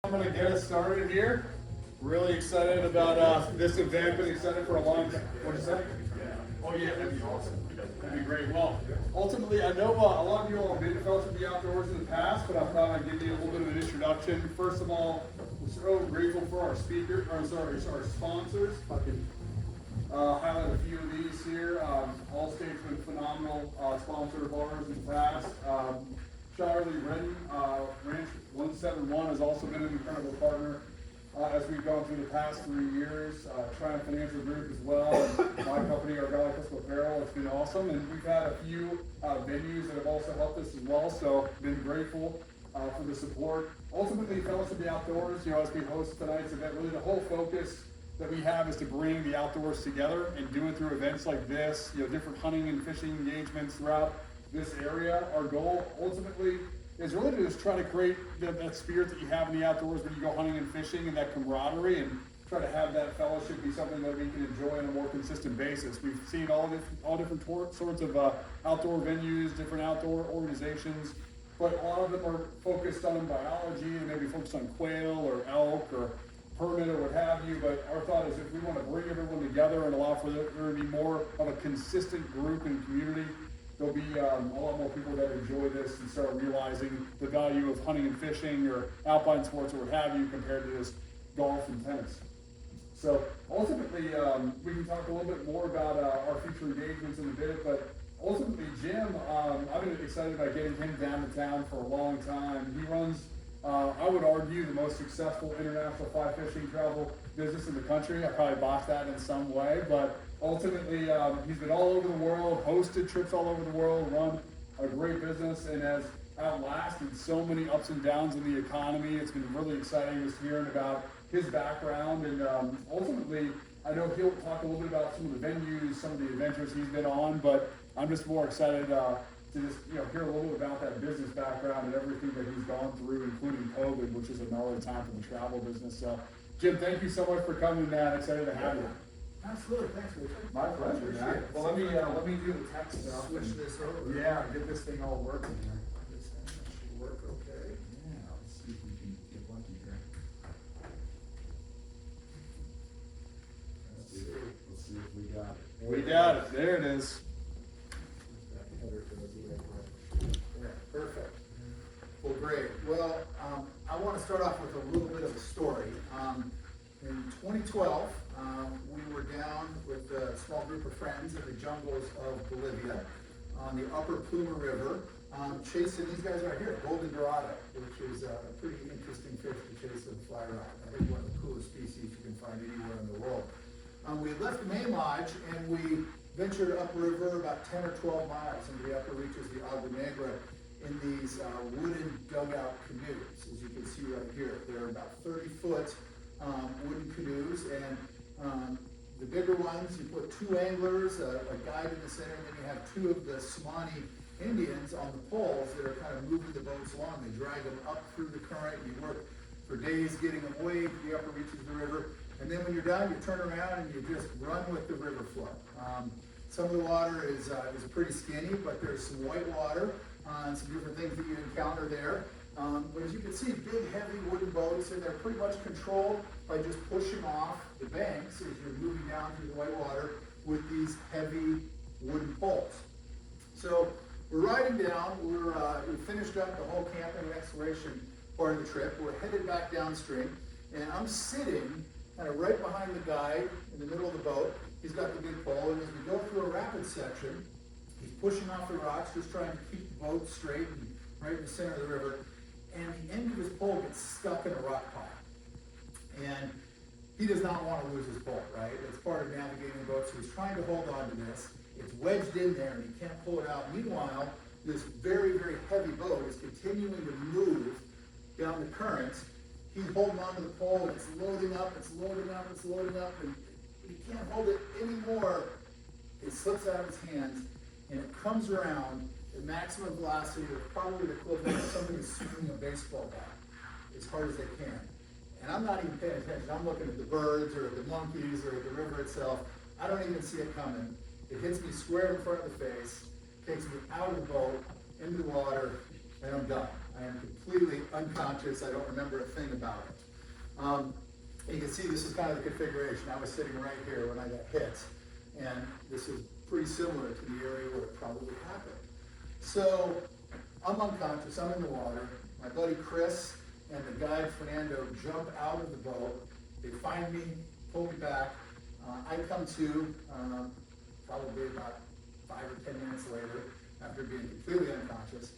I'm going to get us started here. Really excited about this event. Been excited for a long time. What is that? Oh yeah, that'd be awesome. That'd be great. Well, ultimately, I know a lot of you all have been felt to the outdoors in the past, but I thought I'd give you a little bit of an introduction. First of all, we're so grateful for our our sponsors. If I can highlight a few of these here. Allstate's been a phenomenal sponsor of ours in the past. Charlie Redden, Ranch 171 has also been an incredible partner as we've gone through the past 3 years. Triumph Financial Group as well, and my company, our Valley Coastal Apparel, it's been awesome. And we've had a few venues that have also helped us as well, so been grateful for the support. Ultimately, Fellowship of the Outdoors, as we host tonight's event, really the whole focus that we have is to bring the outdoors together and do it through events like this, different hunting and fishing engagements throughout this area. Our goal ultimately is really to just try to create that spirit that you have in the outdoors when you go hunting and fishing, and that camaraderie, and try to have that fellowship be something that we can enjoy on a more consistent basis. We've seen all different sorts of outdoor venues, different outdoor organizations, but a lot of them are focused on biology and maybe focused on quail or elk or permit or what have you. But our thought is if we want to bring everyone together and allow for there to be more of a consistent group and community, there'll be a lot more people that enjoy this and start realizing the value of hunting and fishing or alpine sports or what have you compared to just golf and tennis. So ultimately, we can talk a little bit more about our future engagements in a bit, but ultimately Jim, I've been excited about getting him down to town for a long time. He runs, I would argue, the most successful international fly fishing travel business in the country. I probably botched that in some way, but ultimately, he's been all over the world, hosted trips all over the world, run a great business, and has outlasted so many ups and downs in the economy. It's been really exciting just hearing about his background, and ultimately, I know he'll talk a little bit about some of the venues, some of the adventures he's been on, but I'm just more excited to just hear a little bit about that business background and everything that he's gone through, including COVID, which is another time for the travel business. So, Jim, thank you so much for coming, man. Excited to have you. Absolutely, thanks, Richard. My pleasure, man. Well, let me do the tech stuff. Switch this over. Yeah, get this thing all working here. This thing should work okay. Yeah, let's see if we can get lucky here. Let's see if we got it. We got it. There it is. Yeah, perfect. Well, great. Well, I want to start off with a little bit of a story. In 2012, we were down with a small group of friends in the jungles of Bolivia on the upper Pluma River, chasing these guys right here, golden dorado, which is a pretty interesting fish to chase with a fly rod. I think one of the coolest species you can find anywhere in the world. We had left the main lodge and we ventured upriver about 10 or 12 miles into the upper reaches of the Agua Negra in these wooden dugout canoes. As you can see right here, they're about 30-foot wooden canoes, and the bigger ones, you put 2 anglers, a guide in the center, and then you have 2 of the Somali Indians on the poles that are kind of moving the boats along. They drag them up through the current. You work for days getting them away to the upper reaches of the river, and then when you're done, you turn around and you just run with the river flow. Some of the water is pretty skinny, but there's some white water and some different things that you encounter there. But as you can see, big, heavy wooden boats, and they're pretty much controlled by just pushing off the banks as you're moving down through the white water with these heavy wooden poles. So we're riding down. We finished up the whole camping and exploration part of the trip. We're headed back downstream, and I'm sitting kind of right behind the guide in the middle of the boat. He's got the big pole, and as we go through a rapid section, he's pushing off the rocks, just trying to keep the boat straight and right in the center of the river. And the end of his pole gets stuck in a rock pile. And he does not want to lose his pole, right? It's part of navigating the boat, so he's trying to hold on to this. It's wedged in there, and he can't pull it out. Meanwhile, this very, very heavy boat is continuing to move down the current. He's holding onto the pole, and it's loading up, it's loading up, it's loading up, and he can't hold it anymore. It slips out of his hands, and it comes around at maximum velocity, or probably the equivalent of somebody swinging a baseball bat as hard as they can. And I'm not even paying attention. I'm looking at the birds or at the monkeys or at the river itself. I don't even see it coming. It hits me square in front of the face, takes me out of the boat, into the water, and I'm done. I am completely unconscious. I don't remember a thing about it. You can see this is kind of the configuration. I was sitting right here when I got hit, and this is pretty similar to the area where it probably happened. So I'm unconscious, I'm in the water. My buddy Chris and the guide Fernando jump out of the boat. They find me, pull me back. I come to probably about 5 or 10 minutes later, after being completely unconscious,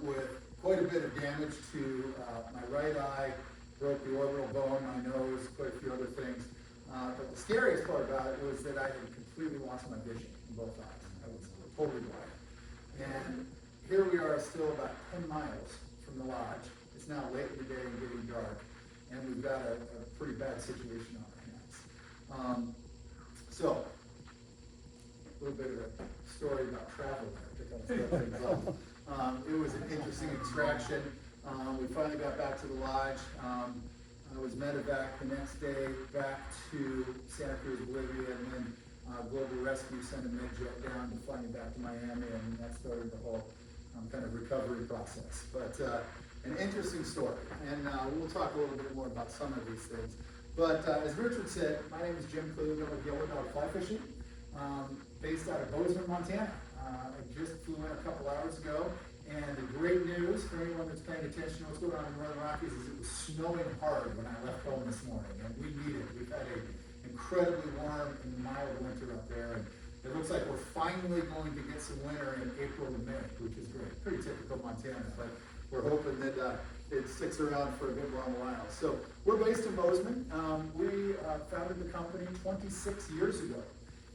with quite a bit of damage to my right eye, broke the orbital bone, my nose, quite a few other things. But the scariest part about it was that I had completely lost my vision in both eyes. I was totally blind. And here we are still about 10 miles from the lodge. It's now late in the day and getting dark, and we've got a pretty bad situation on our hands. So, a little bit of a story about travel there to kind of start things off. It was an interesting extraction. We finally got back to the lodge. I was medevac the next day back to Santa Cruz, Bolivia, and then Global Rescue sent a med-jet down to fly me back to Miami, and that started the whole kind of recovery process. But an interesting story, and we'll talk a little bit more about some of these things. But as Richard said, my name is Jim Klug. I'm with Yellow Dog Fly Fishing, based out of Bozeman, Montana. I just flew in a couple hours ago, and the great news for anyone that's paying attention to what's going on in the Northern Rockies is it was snowing hard when I left home this morning, and we need it. We've had an incredibly warm and mild winter up there, and it looks like we're finally going to get some winter in April and May, which is great. Pretty typical Montana, but we're hoping that it sticks around for a good long while. So we're based in Bozeman. We founded the company 26 years ago.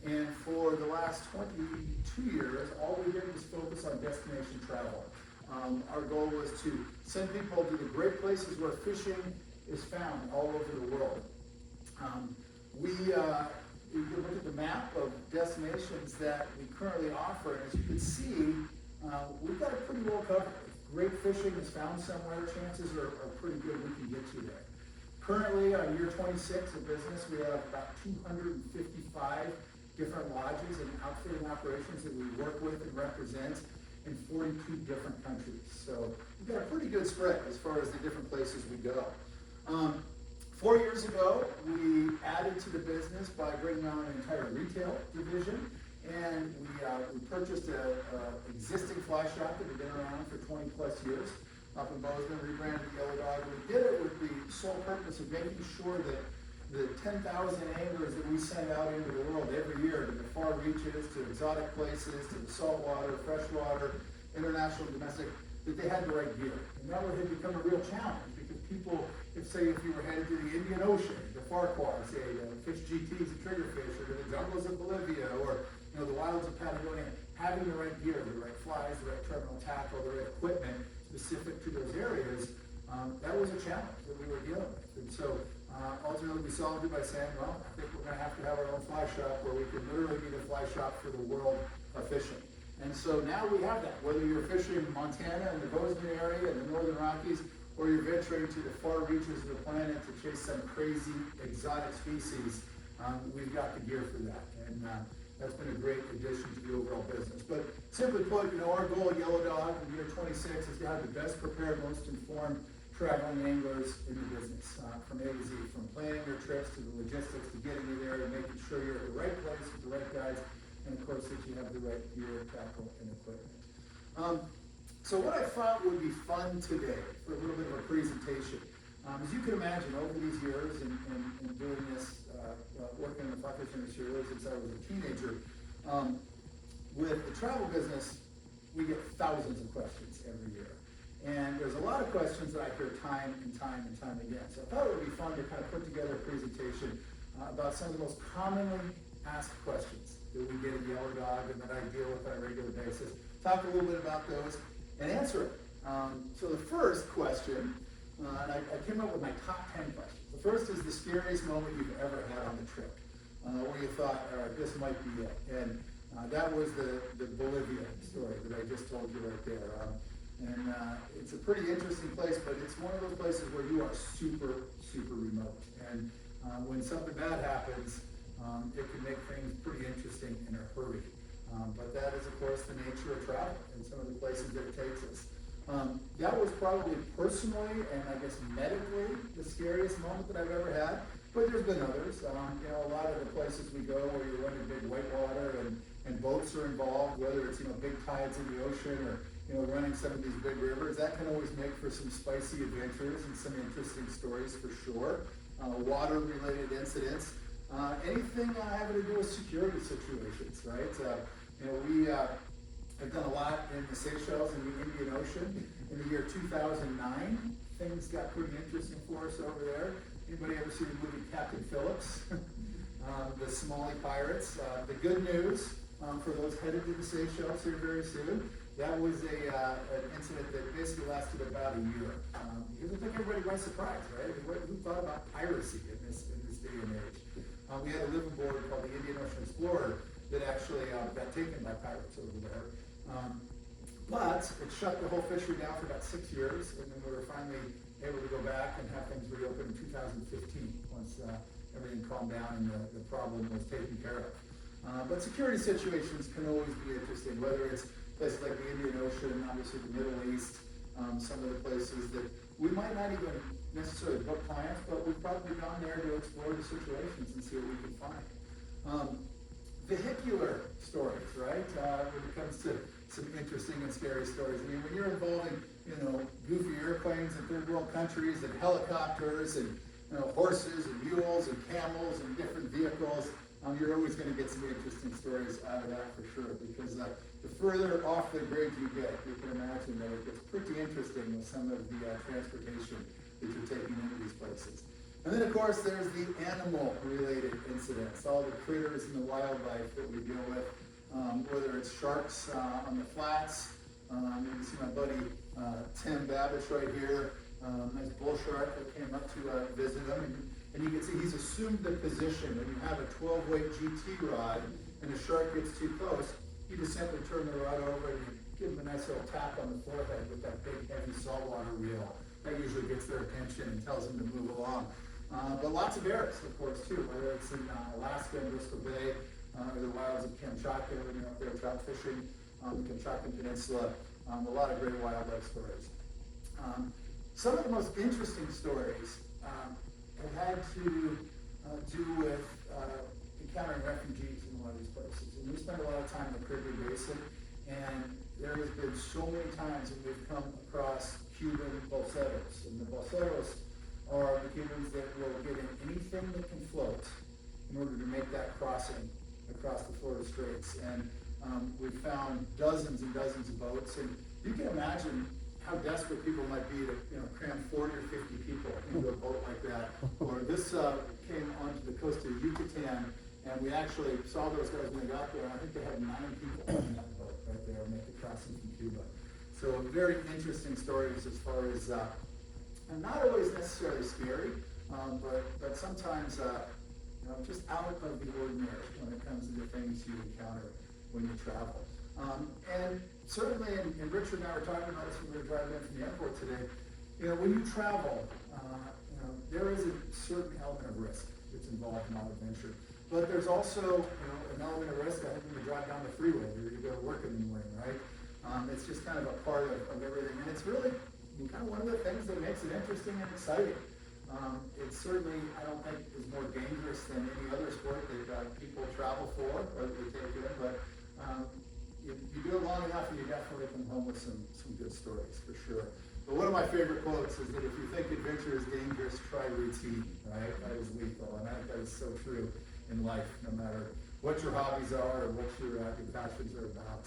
And for the last 22 years, all we did was focus on destination travel. Our goal was to send people to the great places where fishing is found all over the world. You can look at the map of destinations that we currently offer, and as you can see, we've got it pretty well covered. If great fishing is found somewhere, chances are pretty good we can get you there. Currently, on year 26 of business, we have about 255 different lodges and outfitting operations that we work with and represent in 42 different countries. So we've got a pretty good spread as far as the different places we go. 4 years ago, we added to the business by bringing on an entire retail division, and we purchased an existing fly shop that had been around for 20 plus years up in Bozeman, rebranded Yellow Dog. We did it with the sole purpose of making sure that the 10,000 anglers that we send out into the world every year, to the far reaches, to exotic places, to the saltwater, freshwater, international, domestic, that they had the right gear. And that had become a real challenge because people, if you were headed to the Indian Ocean, the Farquhar, say, to fish GTs and triggerfish, or to the jungles of Bolivia, or the wilds of Patagonia, having the right gear, the right flies, the right terminal tackle, the right equipment specific to those areas, that was a challenge that we were dealing with. And so ultimately we solved it by saying, well, I think we're going to have our own fly shop where we can literally be the fly shop for the world of fishing. And so now we have that. Whether you're fishing Montana and the Bozeman area and the Northern Rockies, or you're venturing to the far reaches of the planet to chase some crazy exotic species, we've got the gear for that. And that's been a great addition to the overall business. But simply put, our goal at Yellow Dog in year 26 is to have the best prepared, most informed traveling anglers in the business, from A to Z, from planning your trips to the logistics to getting you there and making sure you're at the right place with the right guides, and of course that you have the right gear, tackle, and equipment. So what I thought would be fun today for a little bit of a presentation, as you can imagine, over these years and doing this, working in the fly fishing industry really since I was a teenager, with the travel business, we get thousands of questions every year. And there's a lot of questions that I hear time and time and time again. So I thought it would be fun to kind of put together a presentation about some of the most commonly asked questions that we get at Yellow Dog and that I deal with on a regular basis. Talk a little bit about those and answer it. So the first question, and I came up with my top 10 questions. The first is the scariest moment you've ever had on the trip, where you thought, all right, this might be it. And that was the Bolivia story that I just told you right there. And it's a pretty interesting place, but it's one of those places where you are super, super remote. And when something bad happens, it can make things pretty interesting in a hurry. But that is, of course, the nature of travel and some of the places that it takes us. That was probably personally and I guess medically the scariest moment that I've ever had. But there's been others. A lot of the places we go where you're running big whitewater and boats are involved, whether it's, big tides in the ocean or, running some of these big rivers, that can always make for some spicy adventures and some interesting stories for sure. Water-related incidents. Anything having to do with security situations, right? We have done a lot in the Seychelles and the Indian Ocean. In the year 2009, things got pretty interesting for us over there. Anybody ever see the movie Captain Phillips? The Somali pirates. The good news for those headed to the Seychelles here very soon, that was an incident that basically lasted about a year. Because I think everybody was surprised, right? Who thought about piracy in this day and age? We had a living board called the Indian Ocean Explorer that actually got taken by pirates over there. But it shut the whole fishery down for about 6 years, and then we were finally able to go back and have things reopen in 2015 once everything calmed down and the problem was taken care of. But security situations can always be interesting, whether it's places like the Indian Ocean, obviously the Middle East, some of the places that we might not even necessarily book clients, but we've probably gone there to explore the situations and see what we can find. Vehicular stories, right? When it comes to some interesting and scary stories. I mean, when you're involving, goofy airplanes in third world countries and helicopters and, horses and mules and camels and different vehicles, you're always going to get some interesting stories out of that for sure, because the further off the grid you get, you can imagine that it gets pretty interesting with some of the transportation that you're taking into these places. And then, of course, there's the animal-related incidents, all the critters and the wildlife that we deal with, whether it's sharks on the flats. You can see my buddy Tim Babish right here, nice bull shark that came up to visit him. And you can see he's assumed the position. When you have a 12-weight GT rod and a shark gets too close, you just simply turn the rod over and you give him a nice little tap on the forehead with that big, heavy saltwater reel. That usually gets their attention and tells them to move along. But lots of bears, of course, too, whether it's in Alaska and Bristol Bay, or the wilds of Kamchatka, when you're up there trout fishing on the Kamchatka Peninsula. A lot of great wildlife stories. Some of the most interesting stories have had to do with encountering refugees in a lot of these places. And we spend a lot of time in the Caribbean Basin, and there has been so many times that we've come across Cuban bolseros. And the bolseros are the Cubans that will get in anything that can float in order to make that crossing across the Florida Straits. And we've found dozens and dozens of boats, and you can imagine how desperate people might be to cram 40 or 50 people into a boat like that. Or this came onto the coast of Yucatan, and we actually saw those guys when they got there, and I think they had 9 people in that boat right there make the crossing from Cuba. So very interesting stories as far as, and not always necessarily scary, but sometimes just out of the ordinary when it comes to the things you encounter when you travel. And certainly, and Richard and I were talking about this when we were driving in from the airport today, when you travel, there is a certain element of risk that's involved in all adventure. But there's also, an element of risk, I think, when you drive down the freeway or you go to work in the morning, right? It's just kind of a part of everything. And it's really kind of one of the things that makes it interesting and exciting. It certainly, I don't think, is more dangerous than any other sport that people travel for or that they take in, but you do it long enough and you definitely come home with some good stories, for sure. But one of my favorite quotes is that if you think adventure is dangerous, try routine, right? That is lethal, and I think that is so true in life, no matter what your hobbies are or what your passions are about.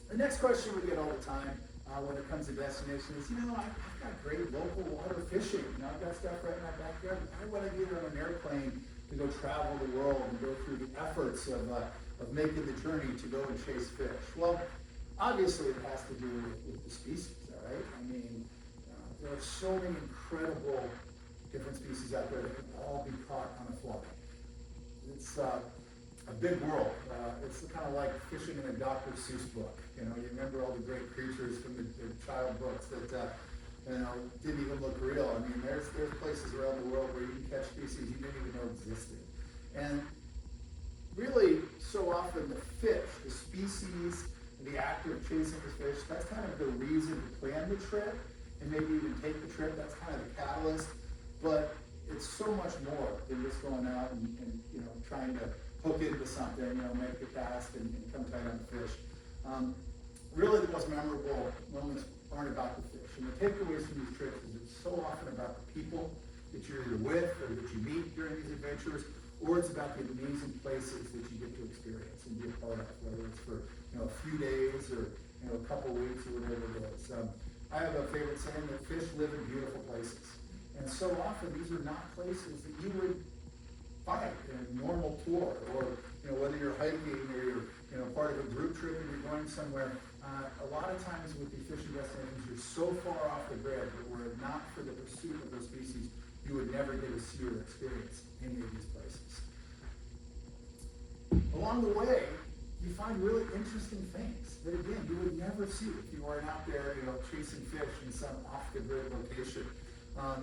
The next question we get all the time when it comes to destinations, I've got great local water fishing. I've got stuff right in my backyard. Why would I get on an airplane to go travel the world and go through the efforts of making the journey to go and chase fish? Well, obviously it has to do with the species, all right? I mean, there are so many incredible different species out there that can all be caught on a fly. It's a big world. It's kind of like fishing in a Dr. Seuss book. You remember all the great creatures from the child books that didn't even look real. I mean, there's places around the world where you can catch species you didn't even know existed. And really, so often the fish, the species the act of chasing the fish, that's kind of the reason to plan the trip and maybe even take the trip. That's kind of the catalyst. But it's so much more than just going out and trying to hook into something, make the cast and come tight on the fish. Really the most memorable moments aren't about the fish. And the takeaways from these trips is it's so often about the people that you're either with or that you meet during these adventures, or it's about the amazing places that you get to experience and be a part of, whether it's for a few days or a couple weeks or whatever it is. I have a favorite saying that fish live in beautiful places. And so often these are not places that you would find in a normal tour, or whether you're hiking or you're part of a group trip and you're going somewhere. A lot of times with these fishing destinations, you're so far off the grid that were it not for the pursuit of those species, you would never get to see or experience any of these places. Along the way, you find really interesting things that, again, you would never see if you weren't out there, chasing fish in some off-the-grid location.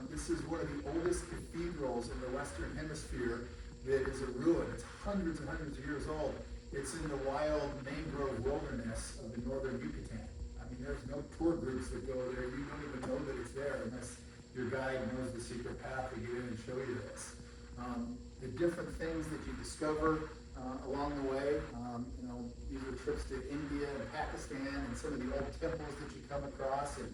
This is one of the oldest cathedrals in the Western Hemisphere that is a ruin. It's hundreds and hundreds of years old. It's in the wild mangrove wilderness of the northern Yucatan. I mean, there's no tour groups that go there. You don't even know that it's there unless your guide knows the secret path to get in and show you this. The different things that you discover along the way, these are trips to India and Pakistan and some of the old temples that you come across, and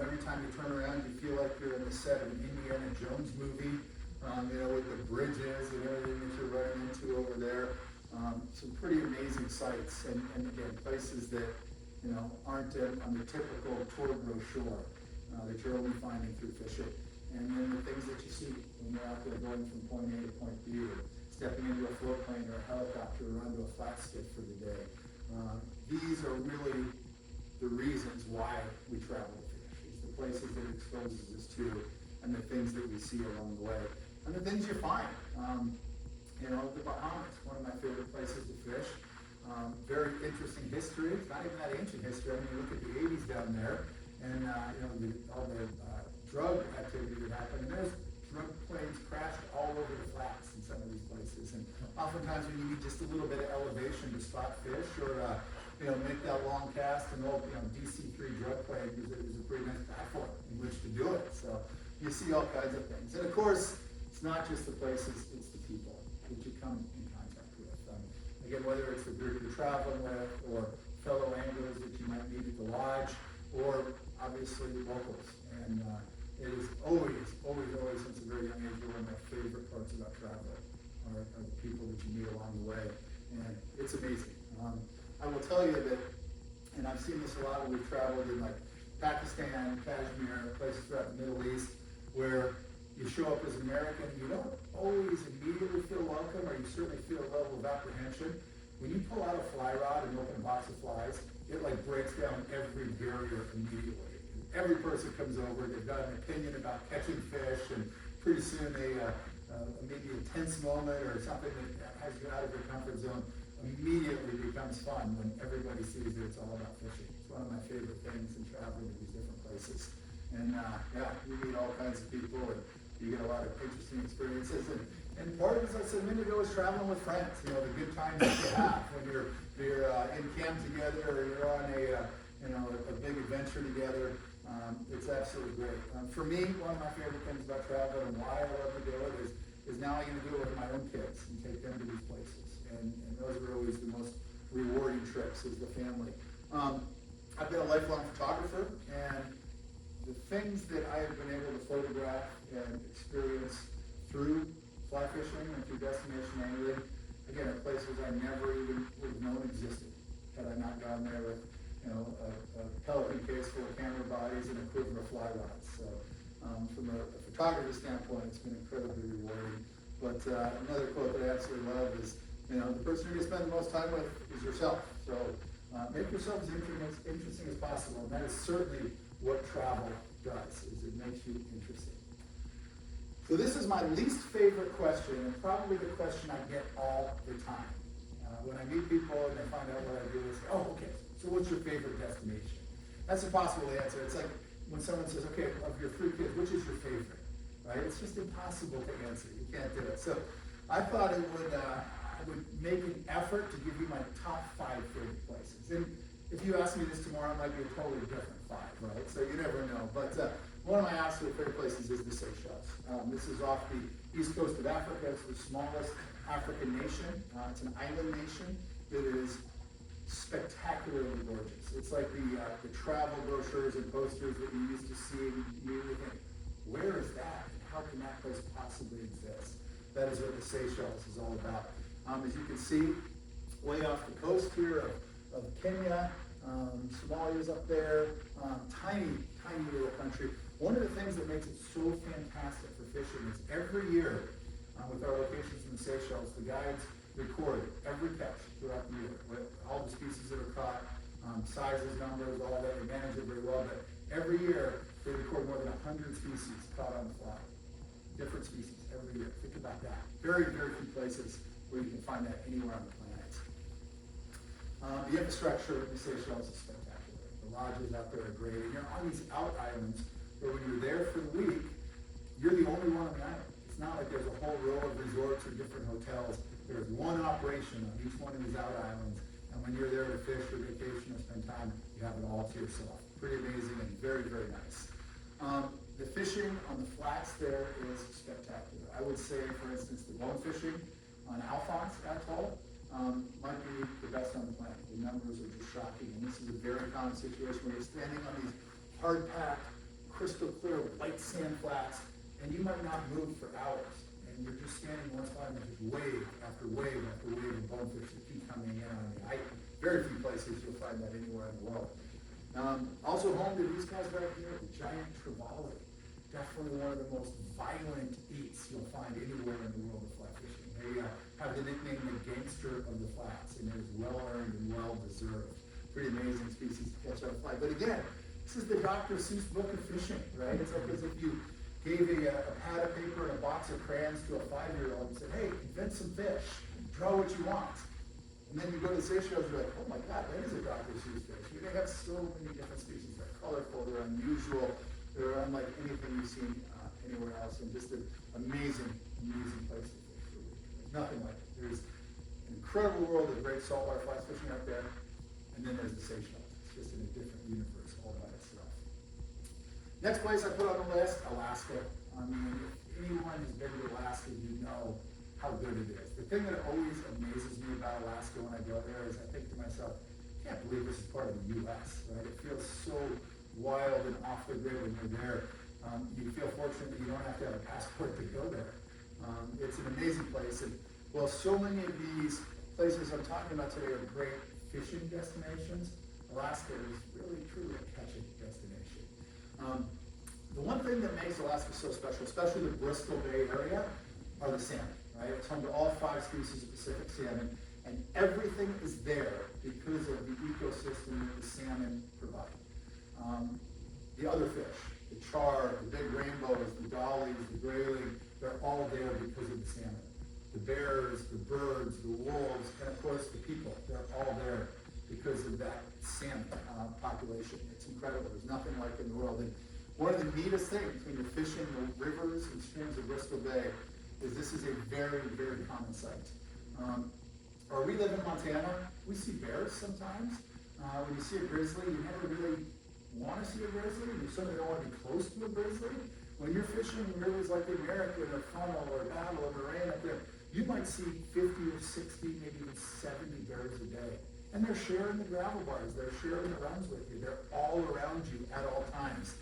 every time you turn around, you feel like you're in the set of an Indiana Jones movie, with the bridges and everything that you're running into over there. Some pretty amazing sights, and again, places that aren't on the typical tour brochure that you're only finding through fishing. And then the things that you see when you're out there going from point A to point B, or stepping into a float plane or a helicopter or onto a flat stick for the day. These are really the reasons why we travel to fish. It's the places that it exposes us to, and the things that we see along the way, and the things you find. The Bahamas, one of my favorite places to fish. Very interesting history. It's not even that ancient history. I mean, you look at the 80s down there, and all the drug activity that happened. And there's drug planes crashed all over the flats in some of these places. And oftentimes when you need just a little bit of elevation to spot fish, or make that long cast, an old DC-3 drug plane is a pretty nice platform in which to do it. So you see all kinds of things. And of course, it's not just the places, it's the people that you come in contact with. Again, whether it's the group you're traveling with, or fellow anglers that you might meet at the lodge, or obviously locals. And it is always, since a very young age, one of my favorite parts about traveling are the people that you meet along the way. And it's amazing. I will tell you that, and I've seen this a lot when we've traveled in like Pakistan, Kashmir, places throughout the Middle East, where you show up as an American, you don't always immediately feel welcome, or you certainly feel a level of apprehension. When you pull out a fly rod and open a box of flies, it like breaks down every barrier immediately. Every person comes over, they've got an opinion about catching fish, and pretty soon maybe a tense moment or something that has you out of your comfort zone immediately becomes fun when everybody sees that it's all about fishing. It's one of my favorite things in traveling to these different places. And you meet all kinds of people, and you get a lot of interesting experiences. And part of it, as I said a minute ago, is traveling with friends. The good times that you have when you're in camp together, or you're on a big adventure together. It's absolutely great. For me, one of my favorite things about traveling, and why I love to do it, is now I get to do it with my own kids and take them to these places. And those are always the most rewarding trips, is the family. I've been a lifelong photographer, and the things that I have been able to photograph and experience through fly fishing and through destination angling, again, are places I never even would have known existed had I not gone there with a pelican case full of camera bodies and a quiver of fly rods. So from a photography standpoint, it's been incredibly rewarding. But another quote that I absolutely love is, the person you're going to spend the most time with is yourself. So make yourself as interesting as possible. And that is certainly what travel does, is it makes you interesting. So this is my least favorite question, and probably the question I get all the time. When I meet people and they find out what I do, they say, oh, okay, so what's your favorite destination? That's impossible to answer. It's like when someone says, okay, of your 3 kids, which is your favorite? Right? It's just impossible to answer. You can't do it. So I thought I would make an effort to give you my top 5 favorite places. And If you ask me this tomorrow, it might be a totally different five, right? So you never know. But one of my absolute favorite places is the Seychelles. This is off the east coast of Africa. It's the smallest African nation. It's an island nation that is spectacularly gorgeous. It's like the travel brochures and posters that you used to see, and you immediately think, where is that? And how can that place possibly exist? That is what the Seychelles is all about. As you can see, way off the coast here of Kenya, Somalia's up there, tiny little country. One of the things that makes it so fantastic for fishing is every year, with our locations in the Seychelles, the guides record every catch throughout the year, with all the species that are caught, sizes, numbers, all that. They manage it very well, but every year they record more than 100 species caught on the fly. Different species every year. Think about that. Very few places where you can find that anywhere on the planet. The infrastructure in the Seychelles is spectacular. The lodges out there are great. And you're on these out islands where when you're there for the week, you're the only one on the island. It's not like there's a whole row of resorts or different hotels. There's one operation on each one of these out islands. And when you're there to fish or vacation or spend time, you have it all to yourself. Pretty amazing and very nice. The fishing on the flats there is spectacular. I would say, for instance, the bone fishing on Alphonse Atoll might be the best on the planet. The numbers are just shocking, and this is a very common situation where you're standing on these hard-packed, crystal clear white sand flats, and you might not move for hours, and you're just standing in one spot and there's just wave after wave after wave of bonefish that keep coming in on you. Very few places you'll find that anywhere in the world. Also home to these guys right here, the giant trevally. Definitely one of the most violent eats you'll find anywhere in the world of fly fishing. They have the nickname the gangster of the flats, and it is well earned and well deserved. Pretty amazing species to catch on a fly. But again, this is the Dr. Seuss book of fishing, right? It's like as if you gave a pad of paper and a box of crayons to a 5-year-old and said, hey, invent some fish, draw what you want. And then you go to the Seychelles, you're like, oh my God, that is a Dr. Seuss fish. They have so many different species. They're colorful, they're unusual, they're unlike anything you've seen anywhere else, and just an amazing place to fish. There's nothing like it. There's an incredible world of great saltwater fly fishing out there, and then there's the Seychelles. It's just in a different universe all by itself. Next place I put on the list, Alaska. I mean, if anyone has been to Alaska, you know how good it is. The thing that always amazes me about Alaska when I go there is I think to myself, I can't believe this is part of the U.S., right? It feels so wild and off the grid when you're there. You feel fortunate that you don't have to have a passport to go there. It's an amazing place, and well, so many of these places I'm talking about today are great fishing destinations. Alaska is really, truly a catching destination. The one thing that makes Alaska so special, especially the Bristol Bay area, are the salmon, right? It's home to all 5 species of Pacific salmon, and everything is there because of the ecosystem that the salmon provide. The other fish, the char, the big rainbows, the dollies, the grayling, they're all there because of the salmon. The bears, the birds, the wolves, and of course the people, they're all there because of that salmon population. It's incredible. There's nothing like it in the world. And one of the neatest things when you're fishing the rivers and streams of Bristol Bay is this is a very common sight. Or we live in Montana, we see bears sometimes. When you see a grizzly, you never really want to see a grizzly. You certainly don't want to be close to a grizzly. When you're fishing in rivers like the American or Funnel or Battle or Moraine up there, you might see 50 or 60, maybe even 70 bears a day. And they're sharing the gravel bars, they're sharing the runs with you. They're all around you at all times.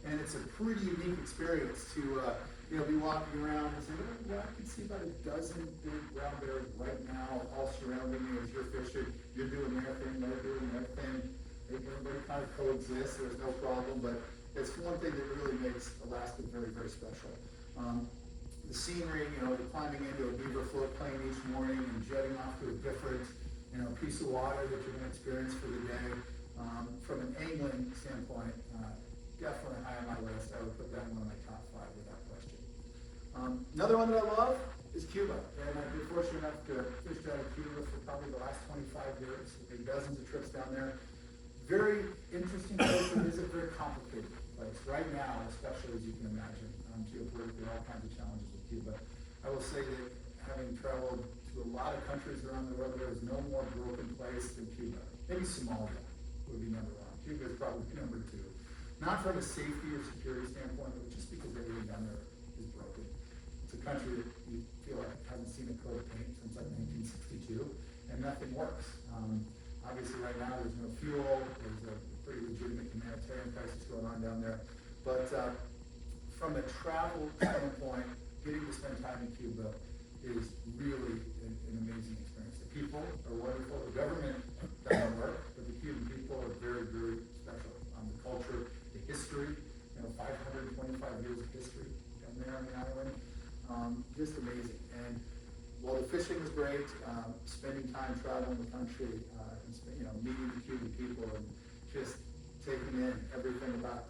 And it's a pretty unique experience to be walking around and say, well, I can see about a dozen big brown bears right now, all surrounding me as you're fishing. You're doing their thing, they're doing their thing. Everybody kind of coexists, there's no problem, but it's one thing that really makes Alaska very special. The scenery, the climbing into a beaver float plane each morning and jetting off to a different, piece of water that you're going to experience for the day. From an angling standpoint, definitely high on my list. I would put that in one of my top 5 without question. Another one that I love is Cuba, and I've been fortunate enough to fish out of Cuba for probably the last 25 years. I've made dozens of trips down there. Very interesting place to visit, very complicated place. Right now, especially as you can imagine, geopolitically, all kinds of challenges with Cuba. I will say that having traveled to a lot of countries around the world, there is no more broken place than Cuba. Maybe Somalia. would be number one. Cuba is probably number two. Not from a safety or security standpoint, but just because everything down there is broken. It's a country that you feel like hasn't seen a coat of paint since like 1962, and nothing works. Obviously right now there's no fuel, there's a pretty legitimate humanitarian crisis going on down there. But from a travel standpoint, getting to spend time in Cuba is really an amazing experience. The people are wonderful, the government doesn't work, but the Cuban people are very, very special. The culture, the history, 525 years of history down there on the island, just amazing. And while the fishing was great, spending time traveling the country, and meeting the Cuban people and just taking in everything about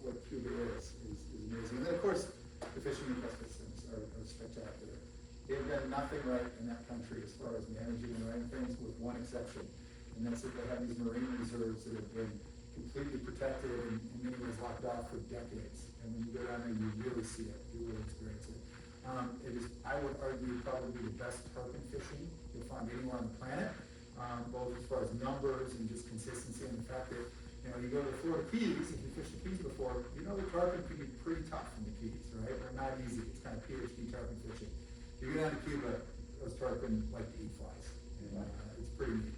what Cuba is amazing. And then of course, the fishing investments are spectacular. They've done nothing right in that country as far as managing and running things, with one exception, and that's that they have these marine reserves that have been completely protected and in many ways locked off for decades. And when you go down there, you really see it, you really experience it. It is, I would argue, probably the best tarpon fishing you'll find anywhere on the planet, both as far as numbers and just consistency, and the fact that you go to the Florida Keys, if you fished the Keys before, the tarpon can be pretty tough in the Keys, right? They're not easy. It's kind of PhD tarpon fishing. You go down to Cuba, those tarpon like to eat flies. It's pretty neat.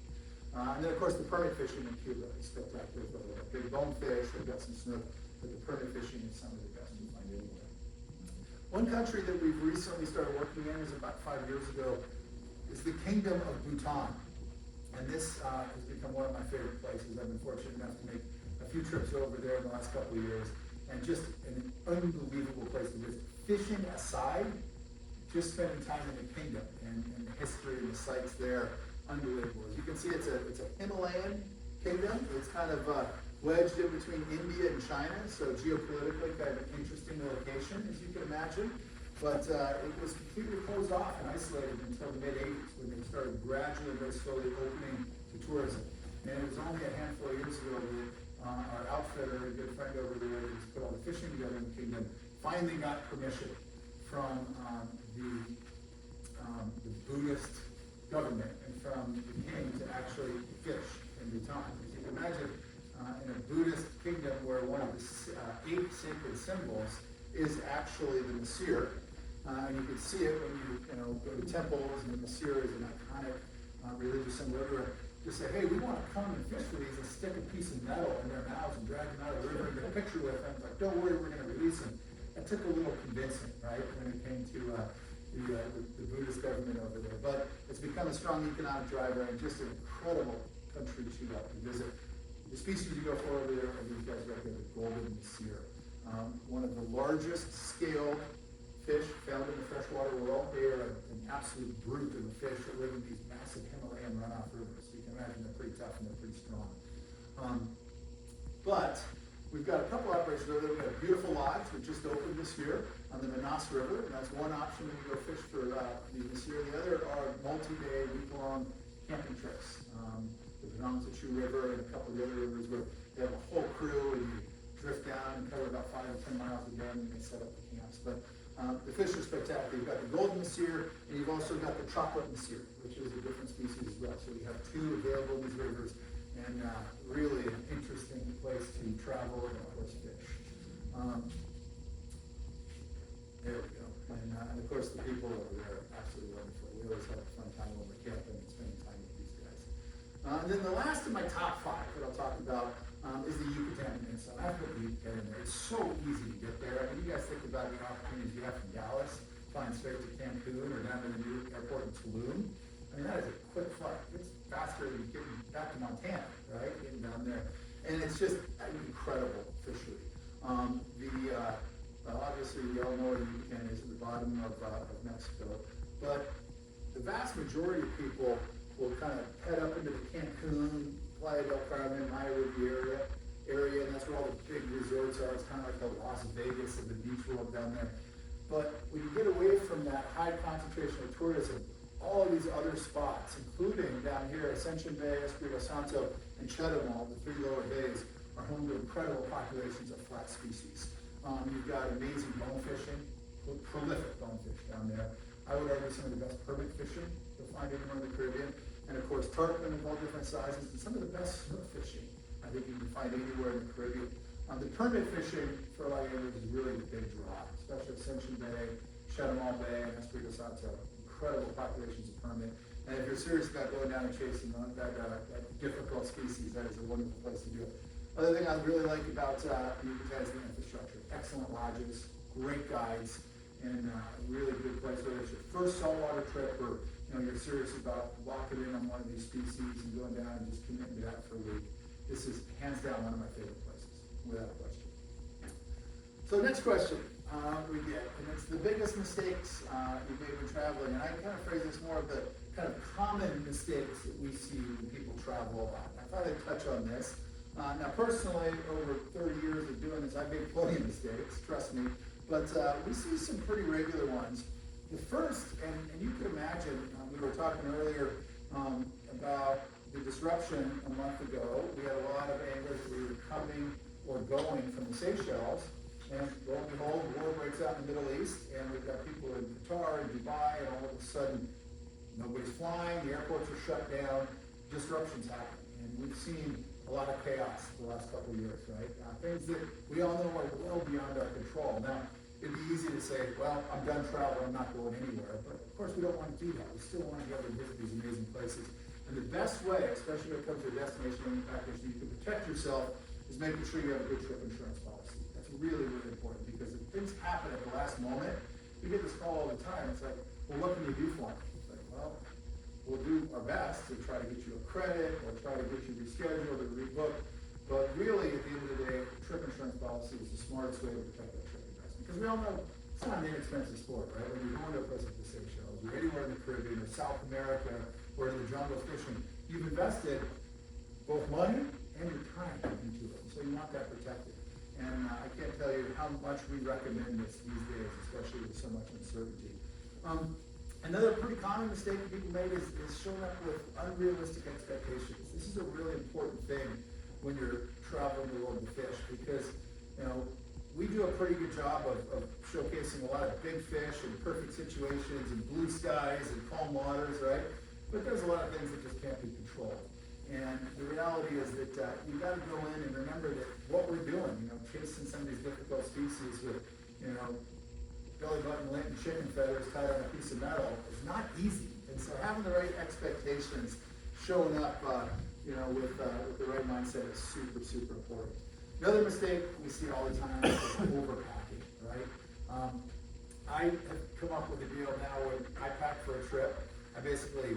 And then of course the permit fishing in Cuba is spectacular. Big bonefish, they've got some snook, but the permit fishing is some of the best you find anywhere. One country that we've recently started working in, is about 5 years ago, is the Kingdom of Bhutan. And this has become one of my favorite places. I've been fortunate enough to make a few trips over there in the last couple of years, and just an unbelievable place to visit. Fishing aside, just spending time in the kingdom and the history and the sites there, unbelievable. As you can see, it's a Himalayan kingdom. It's kind of wedged in between India and China, so geopolitically kind of an interesting location, as you can imagine. But it was completely closed off and isolated until the mid-'80s, when they started gradually, very slowly opening to tourism. And it was only a handful of years ago that our outfitter, a good friend over there, who's put all the fishing together in the kingdom, finally got permission from the Buddhist government and from the king to actually fish in Bhutan. As you can imagine, in a Buddhist kingdom where one of the 8 sacred symbols is actually the Masir, and you can see it when you go to temples, and the Masir is an iconic religious symbol everywhere. Just say, hey, we want to come and fish for these, and stick a piece of metal in their mouths and drag them out of the river and get a picture with them. It's like, don't worry, we're going to release them. It took a little convincing, right, when it came to the Buddhist government over there. But it's become a strong economic driver and just an incredible country to visit. The species you go for over there are these guys right there, the golden Masir. One of the largest scaled fish found in the freshwater world. They are an absolute brute of a fish that live in these massive Himalayan runoff rivers. So you can imagine they're pretty tough and they're pretty strong. But we've got a couple operations over there. We've got a beautiful lodge that just opened this year on the Manas River, and that's one option when you go fish for this year. The other are multi-day, week-long camping trips. The Penobscot River and a couple of the other rivers where they have a whole crew and you drift down and cover about 5 to 10 miles a day, and they set up the camps. But the fish are spectacular. You've got the golden Masir, and you've also got the chocolate Masir, which is a different species as well. So we have 2 available in these rivers, and really an interesting place to travel and, of course, fish. There we go. And of course, the people over there are absolutely wonderful. We always have a fun time when we're camping and spending time with these guys. And then the last of my top 5 that I'll talk about is the Yucatan Peninsula. I've put the Yucatan in there. It's so easy to get there. I mean, you guys think about the opportunities you have from Dallas, flying straight to Cancun or down to the new airport in Tulum. I mean, that is a quick flight. It's faster than getting back to Montana, right? Getting down there. And it's just an incredible fishery. Obviously, we all know where the Yucatan is at the bottom of Mexico. But the vast majority of people will kind of head up into the Cancun, Playa del Carmen, Maya Riviera area, and that's where all the big resorts are. It's kind of like the Las Vegas of the beach world down there. But when you get away from that high concentration of tourism, all of these other spots, including down here, Ascension Bay, Espiritu Santo, and Chetumal, the 3 lower bays, are home to incredible populations of flat species. You've got amazing bone fishing, prolific bonefish down there. I would argue some of the best permit fishing you'll find anywhere in the Caribbean. And of course, tarpon of all different sizes, and some of the best snook fishing I think you can find anywhere in the Caribbean. The permit fishing for a lot of anglers is really a big draw, especially Ascension Bay, Chetumal Bay, and Espiritu Santo. Incredible populations of permit. And if you're serious about going down and chasing that difficult species, that is a wonderful place to do it. Other thing I really like about Yucatan is the infrastructure. Excellent lodges, great guides, and a really good place, whether it's your first saltwater trip or you're serious about walking in on one of these species and going down and just committing to that for a week. This is hands down one of my favorite places, without question. So next question we get, and it's the biggest mistakes you made when traveling, and I kind of phrase this more of the kind of common mistakes that we see when people travel a lot. I thought I'd touch on this. Now personally, over 30 years of doing this, I've made plenty of mistakes, trust me, but we see some pretty regular ones. The first, and you can imagine, we were talking earlier about the disruption a month ago. We had a lot of anglers that were coming or going from the Seychelles, and lo and behold, war breaks out in the Middle East, and we've got people in Qatar and Dubai, and all of a sudden, nobody's flying, the airports are shut down, disruptions happen, and we've seen a lot of chaos the last couple of years, right? Things that we all know are well beyond our control. Now, it'd be easy to say, well, I'm done traveling, I'm not going anywhere, but of course we don't want to do that. We still want to be able to visit these amazing places. And the best way, especially when it comes to a destination manufacturer, so you can protect yourself, is making sure you have a good trip insurance policy. That's really, really important, because if things happen at the last moment, we get this call all the time. It's like, well, what can you do for me? It's like, well, we'll do our best to try to get you a credit or try to get you rescheduled or rebooked. But really, at the end of the day, trip insurance policy is the smartest way to protect that trip investment. Because we all know it's not an inexpensive sport, right? When you're going to a place like the Seychelles, or anywhere in the Caribbean, or South America, or in the jungle fishing, you've invested both money and your time into it. So you want that protected. And I can't tell you how much we recommend this these days, especially with so much uncertainty. Another pretty common mistake that people make is showing up with unrealistic expectations. This is a really important thing when you're traveling the world to fish, because we do a pretty good job of showcasing a lot of big fish and perfect situations and blue skies and calm waters, right? But there's a lot of things that just can't be controlled. And the reality is that you've got to go in and remember that what we're doing, chasing some of these difficult species with, belly button lint and chicken feathers tied on a piece of metal is not easy. And so having the right expectations, showing up, with the right mindset is super, super important. Another mistake we see all the time is overpacking, right? I have come up with a deal now when I pack for a trip. I basically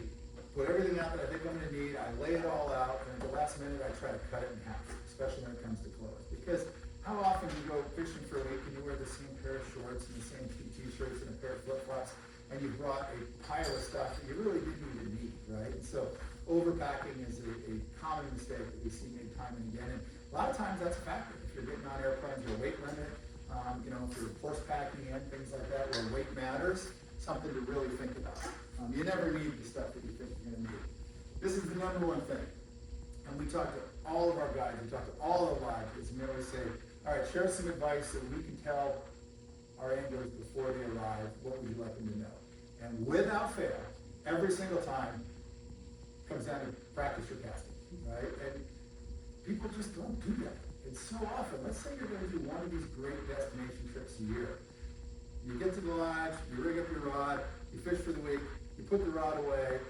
put everything out that I think I'm going to need. I lay it all out, and at the last minute, I try to cut it in half, especially when it comes to clothes. Because how often you go fishing for a week and you wear the same pair of shorts and the same two t-shirts and a pair of flip-flops, and you brought a pile of stuff that you really didn't even need, right? And so overpacking is a common mistake that we see made time and again. And a lot of times that's a factor. If you're getting on airplanes, your weight limit, if you're horse packing in, things like that, where weight matters, something to really think about. You never need the stuff that you think you're going to need. This is the number one thing. And we talk to all of our guides, we talk to all of our lodges, and we always say, all right, share some advice that we can tell our anglers before they arrive. What would you like them to know? And without fail, every single time, comes down to practice your casting, right? And people just don't do that. And so often, let's say you're going to do one of these great destination trips a year. You get to the lodge, you rig up your rod, you fish for the week, you put the rod away,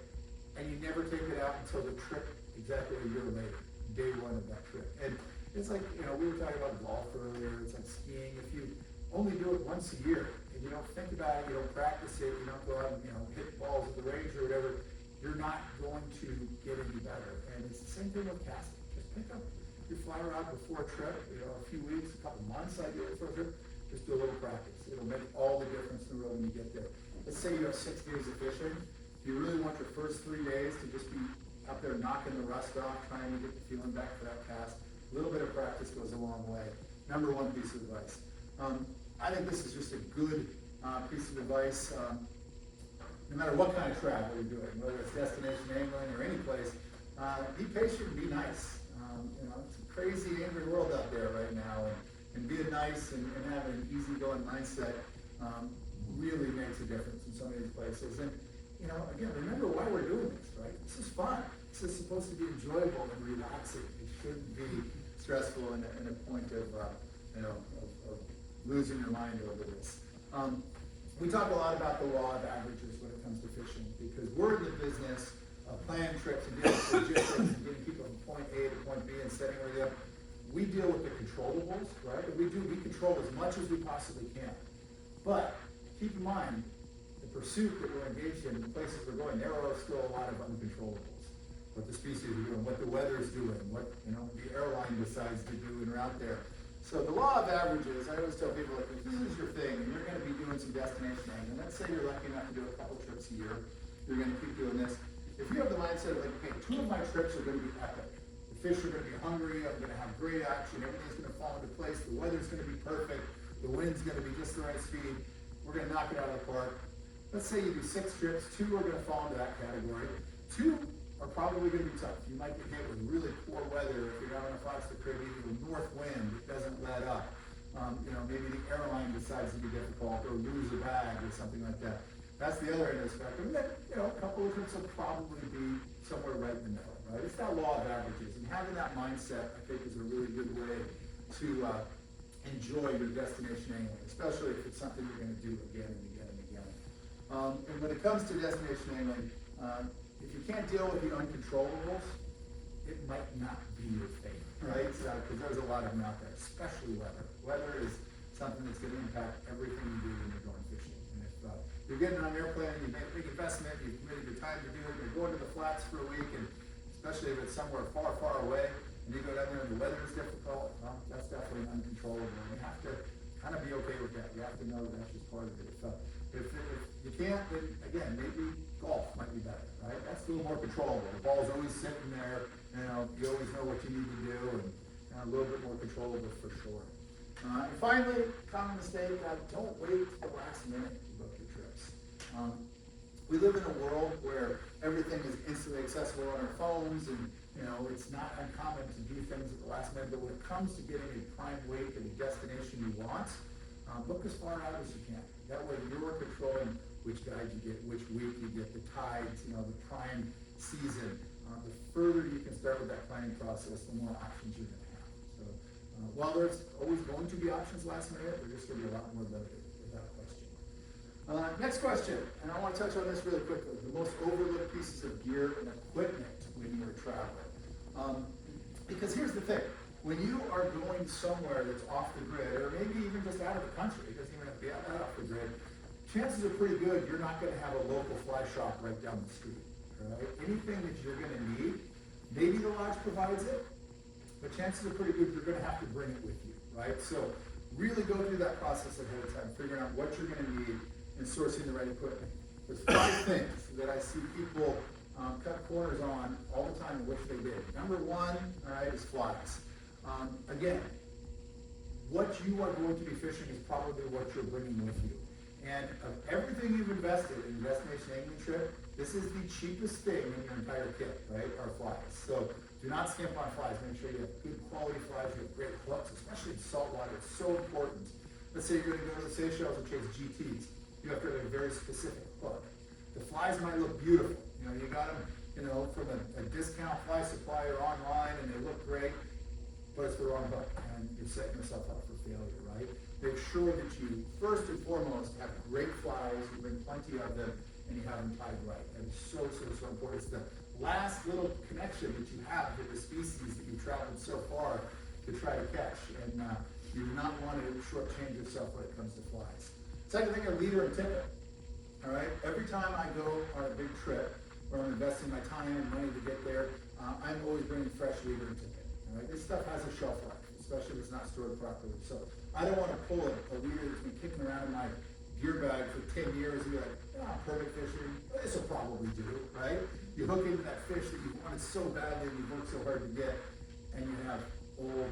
and you never take it out until the trip exactly a year later, day one of that trip. And it's like, we were talking about golf earlier, it's like skiing. If you only do it once a year, and you don't think about it, you don't practice it, you don't go out and, hit balls at the range or whatever, you're not going to get any better. And it's the same thing with casting. Just pick up your fly rod before a trip, a few weeks, a couple months ideally before a trip, just do a little practice. It'll make all the difference in the road when you get there. Let's say you have 6 days of fishing. If you really want your first 3 days to just be out there knocking the rust off, trying to get the feeling back for that cast, a little bit of practice goes a long way. Number one piece of advice. I think this is just a good piece of advice. No matter what kind of travel you're doing, whether it's destination angling or any place, be patient and be nice. It's a crazy, angry world out there right now, and being nice and having an easygoing mindset really makes a difference in some of these places. And again, remember why we're doing this, right? This is fun. This is supposed to be enjoyable and relaxing. It shouldn't be stressful and a point of, of losing your mind over this. We talk a lot about the law of averages when it comes to fishing, because we're in the business of planning trips and dealing with logistics and getting people from point A to point B and setting where they are. We deal with the controllables, right? We control as much as we possibly can. But keep in mind, the pursuit that we're engaged in, the places we're going, there are still a lot of uncontrollables. What the species are doing, what the weather is doing, what the airline decides to do when we're out there. So the law of averages, I always tell people, like, if this is your thing, and you're going to be doing some destination angling, let's say you're lucky enough to do a couple trips a year, you're going to keep doing this. If you have the mindset of, like, okay, 2 of my trips are going to be epic. The fish are going to be hungry, I'm going to have great action, everything's going to fall into place, the weather's going to be perfect, the wind's going to be just the right speed, we're going to knock it out of the park. Let's say you do 6 trips, 2 are going to fall into that category. 2 are probably going to be tough. You might get hit with really poor weather if you're down on the Fox the Caribbean with north wind that doesn't let up. Maybe the airline decides to be difficult or lose a bag or something like that. That's the other end of the spectrum. And then, a couple of trips will probably be somewhere right in the middle, right? It's that law of averages. And having that mindset, I think, is a really good way to enjoy your destination angling, especially if it's something you're going to do again and again and again. And when it comes to destination angling, if you can't deal with the uncontrollables, it might not be your thing, right? Because there's a lot of them out there, especially weather. Weather is something that's going to impact everything you do when you're going fishing. And if you're getting on an airplane, you've made a big investment, you've committed your time to do it, you're going to the flats for a week, and especially if it's somewhere far, far away, and you go down there and the weather is difficult, well, that's definitely uncontrollable. And you have to kind of be okay with that. You have to know that that's just part of it. If you can't, then again, maybe golf might be better, right? That's a little more controllable. The ball's always sitting there, you always know what you need to do, and a little bit more controllable for sure. And finally, common mistake, don't wait to the last minute to book your trips. We live in a world where everything is instantly accessible on our phones, and it's not uncommon to do things at the last minute, but when it comes to getting a prime weight to the destination you want, book as far out as you can. That way you're controlling which guide you get, which week you get, the tides, the prime season. The further you can start with that planning process, the more options you're going to have. So while there's always going to be options last minute, they're just going to be a lot more limited, without question. Next question, and I want to touch on this really quickly. The most overlooked pieces of gear and equipment when you're traveling. Because here's the thing. When you are going somewhere that's off the grid, or maybe even just out of the country, it doesn't even have to be out off the grid, chances are pretty good you're not going to have a local fly shop right down the street. Right? Anything that you're going to need, maybe the lodge provides it, but chances are pretty good you're going to have to bring it with you, right? So really go through that process ahead of time, figuring out what you're going to need and sourcing the right equipment. There's 5 things that I see people cut corners on all the time and wish they did. Number 1, all right, is flies. Again, what you are going to be fishing is probably what you're bringing with you. And of everything you've invested in a destination angling trip, this is the cheapest thing in your entire kit, right, are flies. So do not skimp on flies. Make sure you have good quality flies, you have great hooks, especially in saltwater. It's so important. Let's say you're going to go to the Seychelles and chase GTs. You have to have a very specific hook. The flies might look beautiful. You got them, from a discount fly supplier online, and they look great, but it's the wrong hook, and you're setting yourself up for failure, right? Make sure that you, first and foremost, have great flies, you bring plenty of them, and you have them tied right. That is so, so, so important. It's the last little connection that you have with the species that you've traveled so far to try to catch, and you do not want to shortchange yourself when it comes to flies. Second thing are leader and tippet. All right, every time I go on a big trip where I'm investing my time and money to get there, I'm always bringing fresh leader and tippet. All right, this stuff has a shelf life, especially if it's not stored properly. So I don't want to pull a leader that's been kicking around in my gear bag for 10 years and be like, permit fishing. This will probably do, right? You hook into that fish that you wanted so badly and you worked so hard to get, and you have old,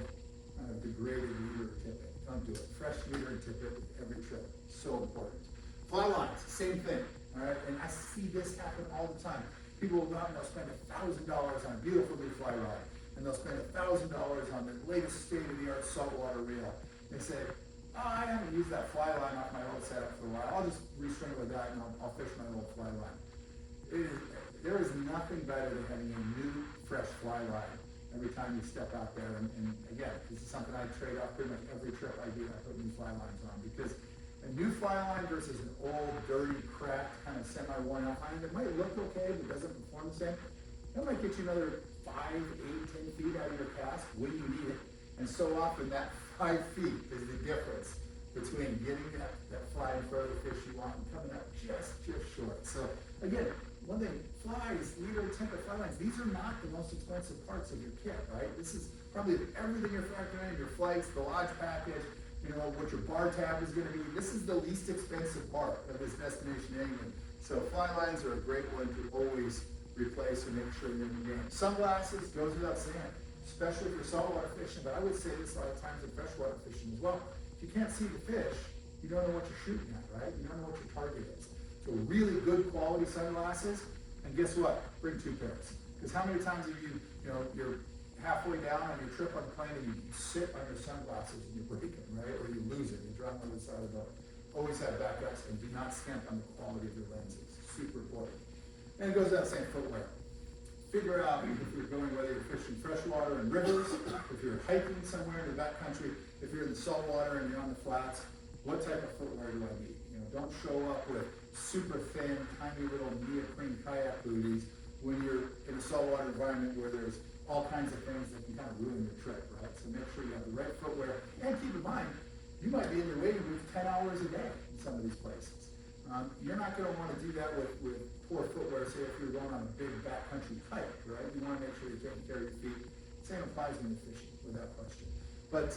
kind of degraded leader or tippet. Don't do it. Fresh leader and tippet with every trip. So important. Fly lines, same thing. All right, and I see this happen all the time. People will go out and they'll spend $1,000 on a beautiful new fly rod, and they'll spend $1,000 on the latest state-of-the-art saltwater reel. They say, I haven't used that fly line off my old setup for a while. I'll just restring it with that, and I'll fish my old fly line. There is nothing better than having a new, fresh fly line every time you step out there. And again, this is something I trade off pretty much every trip I do. I put new fly lines on, because a new fly line versus an old, dirty, cracked, kind of semi-worn out line that might look okay but doesn't perform the same, that might get you another 5, 8, 10 feet out of your cast when you need it. And so often that 5 feet is the difference between getting that fly in front of the fish you want and coming out just short. So again, one thing, flies, leader, template fly lines, these are not the most expensive parts of your kit, right? This is probably everything you're factoring in, your flights, the lodge package, you know, what your bar tab is gonna be. This is the least expensive part of this destination England. So fly lines are a great one to always replace and make sure you're in the game. Sunglasses goes without saying, especially for saltwater fishing, but I would say this a lot of times in freshwater fishing as well. If you can't see the fish, you don't know what you're shooting at, right? You don't know what your target is. So really good quality sunglasses, and guess what? Bring 2 pairs. Because how many times have you know, you're halfway down on your trip on the plane and you sit on your sunglasses and you break them, right? Or you lose it, you drop them on the side of the boat. Always have backups and do not skimp on the quality of your lenses. Super important. And it goes without saying, footwear. Figure out if you're going, whether you're fishing freshwater and rivers, if you're hiking somewhere in the backcountry, if you're in the saltwater and you're on the flats, what type of footwear do I need? You know, don't show up with super thin, tiny little neoprene kayak booties when you're in a saltwater environment where there's all kinds of things that can kind of ruin your trip, right? So make sure you have the right footwear, and keep in mind, you might be in your waiting booth 10 hours a day in some of these places. You're not going to want to do that with poor footwear, say if you're going on a big backcountry hike, right? You want to make sure you're taking care of your feet. Same applies when you're fishing, without question. But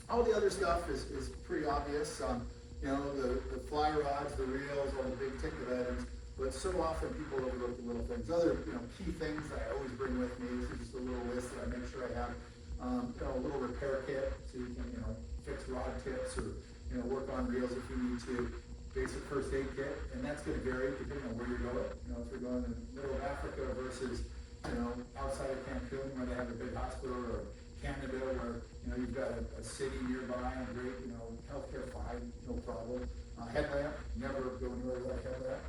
all the other stuff is pretty obvious. You know, the fly rods, the reels, all the big ticket items. But so often people overlook the little things. Other, you know, key things that I always bring with me. This is just a little list that I make sure I have. You know, a little repair kit so you can, you know, fix rod tips or, you know, work on reels if you need to. Basic first aid kit, and that's going to vary depending on where you're going. You know, if you're going in the middle of Africa versus, you know, outside of Cancun where they have a big hospital, or Canada where, you know, you've got a city nearby and great, you know, healthcare, fine, no problem. Headlamp, never go anywhere without a headlamp.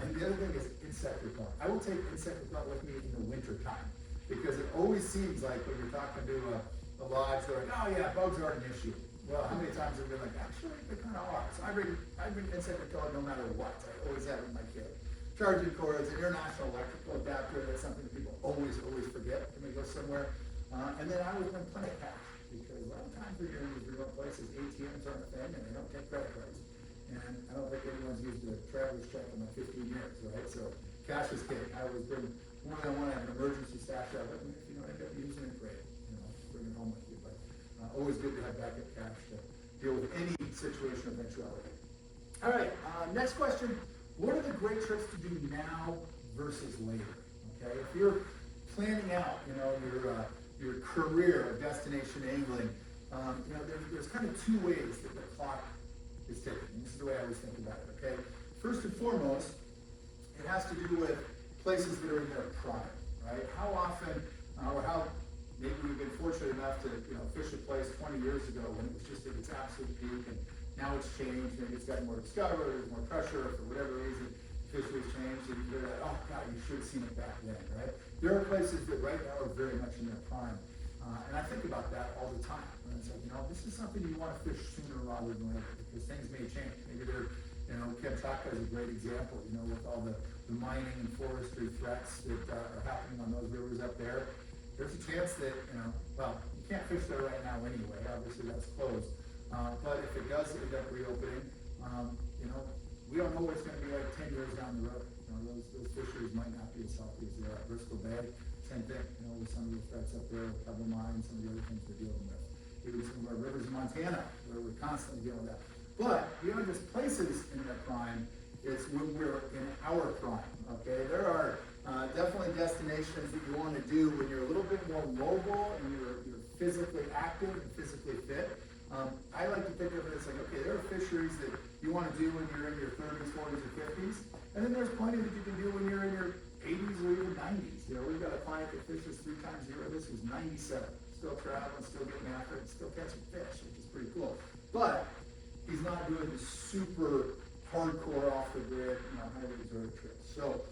And the other thing is insect repellent. I will take insect repellent with me in the winter time, because it always seems like when you're talking to a lodge, they're like, oh yeah, bugs aren't an issue. Well, how many times have been like, actually, they kind of are. So I bring insect repellent no matter what. I always have it in my kit. Charging cords, an international electrical adapter, that's something that people always forget when they go somewhere. And then I always bring plenty of cash, because a lot of times when you're in these remote places, ATMs aren't a thing and they don't take credit cards. And I don't think anyone's used a traveler's check in like 15 years, right? So cash is king. I always bring more than one, I have an emergency stash of it, and if you don't end up using it, great. You know, bring it home with you. But always good to have backup cash to deal with any situation or eventuality. All right, next question. What are the great trips to do now versus later? Okay, if you're planning out, you know, your career of destination angling, you know, there's kind of 2 ways that the clock is ticking. This is the way I always think about it, okay? First and foremost, it has to do with places that are in their prime, right? How often, or how, maybe we've been fortunate enough to, you know, fish a place 20 years ago when it was just at its absolute peak, and now it's changed, maybe it's gotten more discovered, there's more pressure, for whatever reason, fisheries changed, and you're like, oh God, you should have seen it back then, right? There are places that right now are very much in their prime, and I think about that all the time. And it's like, you know, this is something you want to fish sooner rather than later, because things may change. Maybe they're, you know, Kamchatka is a great example, you know, with all the mining and forestry threats that are happening on those rivers up there. There's a chance that, you know, well, you can't fish there right now anyway, obviously that's closed. But if it does end up reopening, you know, we don't know what it's going to be like 10 years down the road. You know, those fisheries might not be as healthy as they are at Bristol Bay. Same thing, you know, with some of the threats up there, with pebble mines, some of the other things we're dealing with. Even some of our rivers in Montana, where we're constantly dealing with that. But beyond just places in their prime, it's when we're in our prime, okay? There are definitely destinations that you want to do when you're a little bit more mobile and you're physically active and physically fit. I like to think of it as like, okay, there are fisheries that you want to do when you're in your 30s, 40s, or 50s, and then there's plenty that you can do when you're in your 80s or even 90s. You know, we've got a client that fishes 3 times a year. This was 97, still traveling, still getting after it, still catching fish, which is pretty cool. But he's not doing the super hardcore off the grid, you know, highly exotic trips. So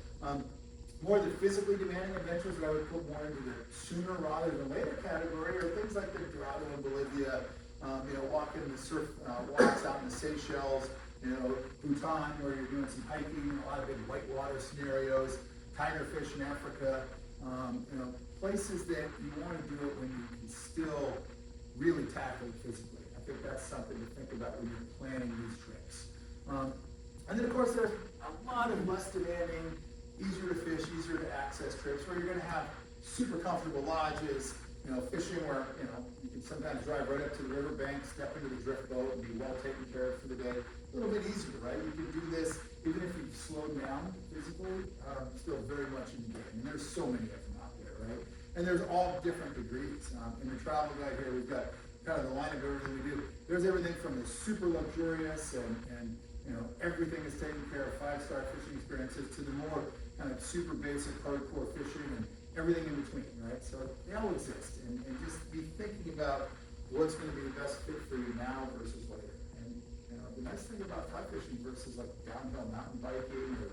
More the physically demanding adventures that I would put more into the sooner rather than later category are things like the Dorado in Bolivia, walking the surf walks out in the Seychelles, Bhutan where you're doing some hiking, a lot of big whitewater scenarios, tiger fish in Africa, places that you want to do it when you can still really tackle it physically. I think that's something to think about when you're planning these trips. And then of course there's a lot of less demanding, easier to fish, easier to access trips where you're going to have super comfortable lodges, fishing where, you can sometimes drive right up to the riverbank, step into the drift boat and be well taken care of for the day. A little bit easier, right? You can do this even if you've slowed down physically, still very much in the game. And there's so many of them out there, right? And there's all different degrees. In the travel guide here, we've got kind of the line of everything we do. There's everything from the super luxurious and everything is taken care of, 5-star fishing experiences, to the more kind of super basic hardcore fishing and everything in between, right? So they all exist, and just be thinking about what's going to be the best fit for you now versus later. And the nice thing about fly fishing versus like downhill mountain biking or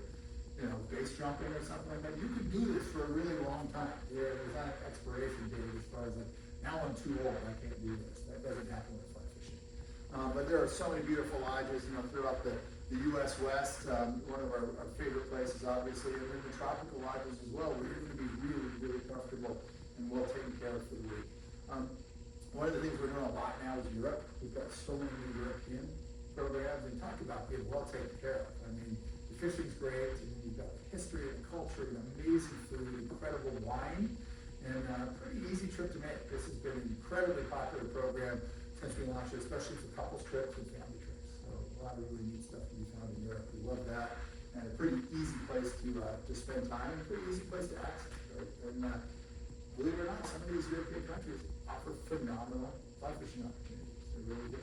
base jumping or something like that, you can do this for a really long time. There's not an expiration date as far as like, now I'm too old, I can't do this. That doesn't happen with fly fishing. But there are so many beautiful lodges, throughout the U.S. West, one of our favorite places, obviously, and then the tropical lodges as well, where you're going to be really, really comfortable and well taken care of for the week. One of the things we're doing a lot now is Europe. We've got so many new European programs, and talk about being well taken care of. I mean, the fishing's great, and you've got the history and culture and amazing food, incredible wine, and a pretty easy trip to make. This has been an incredibly popular program since we launched it, especially for couples trips and family trips. So a lot of really neat stuff to be found in Europe. We love that, and a pretty easy place to spend time, and a pretty easy place to access. Right? And believe it or not, some of these European countries offer phenomenal fly fishing opportunities. They really do.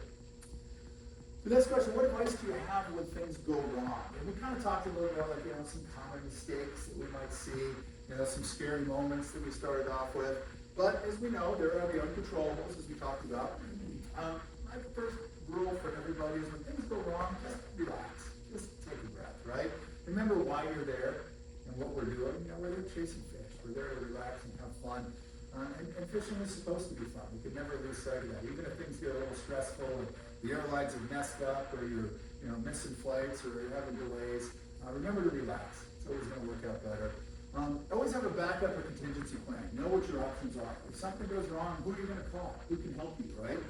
The next question: what advice do you have when things go wrong? And we kind of talked a little about some common mistakes that we might see, some scary moments that we started off with. But as we know, there are the uncontrollables, as we talked about. My first rule for everybody is when things go wrong, just relax. Just take a breath, right? Remember why you're there and what we're doing. We're there chasing fish. We're there to relax and have fun. And fishing is supposed to be fun. We could never lose sight of that. Even if things get a little stressful and the airlines have messed up or you're missing flights or you're having delays, remember to relax. It's always going to work out better. Always have a backup or contingency plan. Know what your options are. If something goes wrong, who are you going to call? Who can help you, right?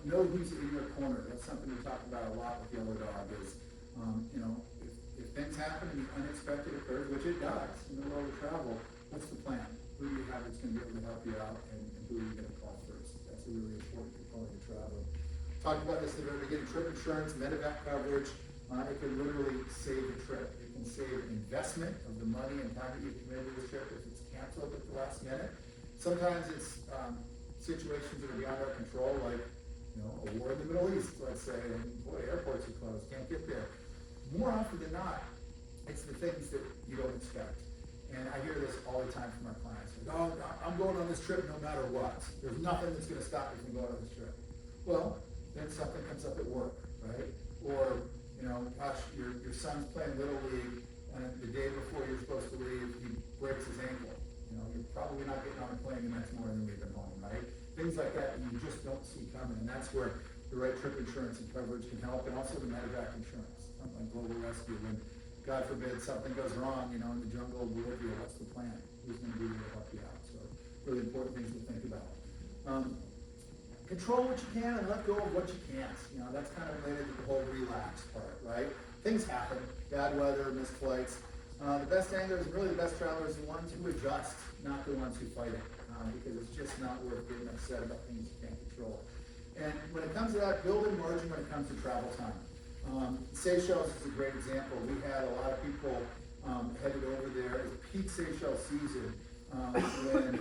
Know who's in your corner. That's something we talk about a lot with Yellow Dog is, if things happen and the unexpected occurs, which it does in the world of travel, what's the plan? Who do you have that's going to be able to help you out, and who are you going to call first? That's a really important component of travel. Talked about this at the very beginning, trip insurance, med-event coverage. It can literally save a trip. It can save investment of the money and time that you've committed to this trip if it's canceled at the last minute. Sometimes it's situations that are beyond our control, like a war in the Middle East, let's say, and boy, airports are closed, can't get there. More often than not, it's the things that you don't expect. And I hear this all the time from our clients. Like, oh, I'm going on this trip no matter what. There's nothing that's going to stop me from going on this trip. Well, then something comes up at work, right? Or, gosh, your son's playing Little League, and the day before you're supposed to leave, he breaks his ankle. You're probably not getting on a plane the next morning and leaving home, right? Things like that you just don't see coming, and that's where the right trip insurance and coverage can help, and also the medevac insurance, something like global rescue. When, God forbid, something goes wrong, in the jungle of Bolivia, what's the plan? Who's going to be there to help you out? So, really important things to think about. Control what you can and let go of what you can't. That's kind of related to the whole relax part, right? Things happen, bad weather, missed flights. The best anglers and really the best travelers are the ones who adjust, not the ones who fight it, because it's just not worth getting upset about things you can't control. And when it comes to that, build in margin when it comes to travel time. Seychelles is a great example. We had a lot of people headed over there. It was peak Seychelles season when,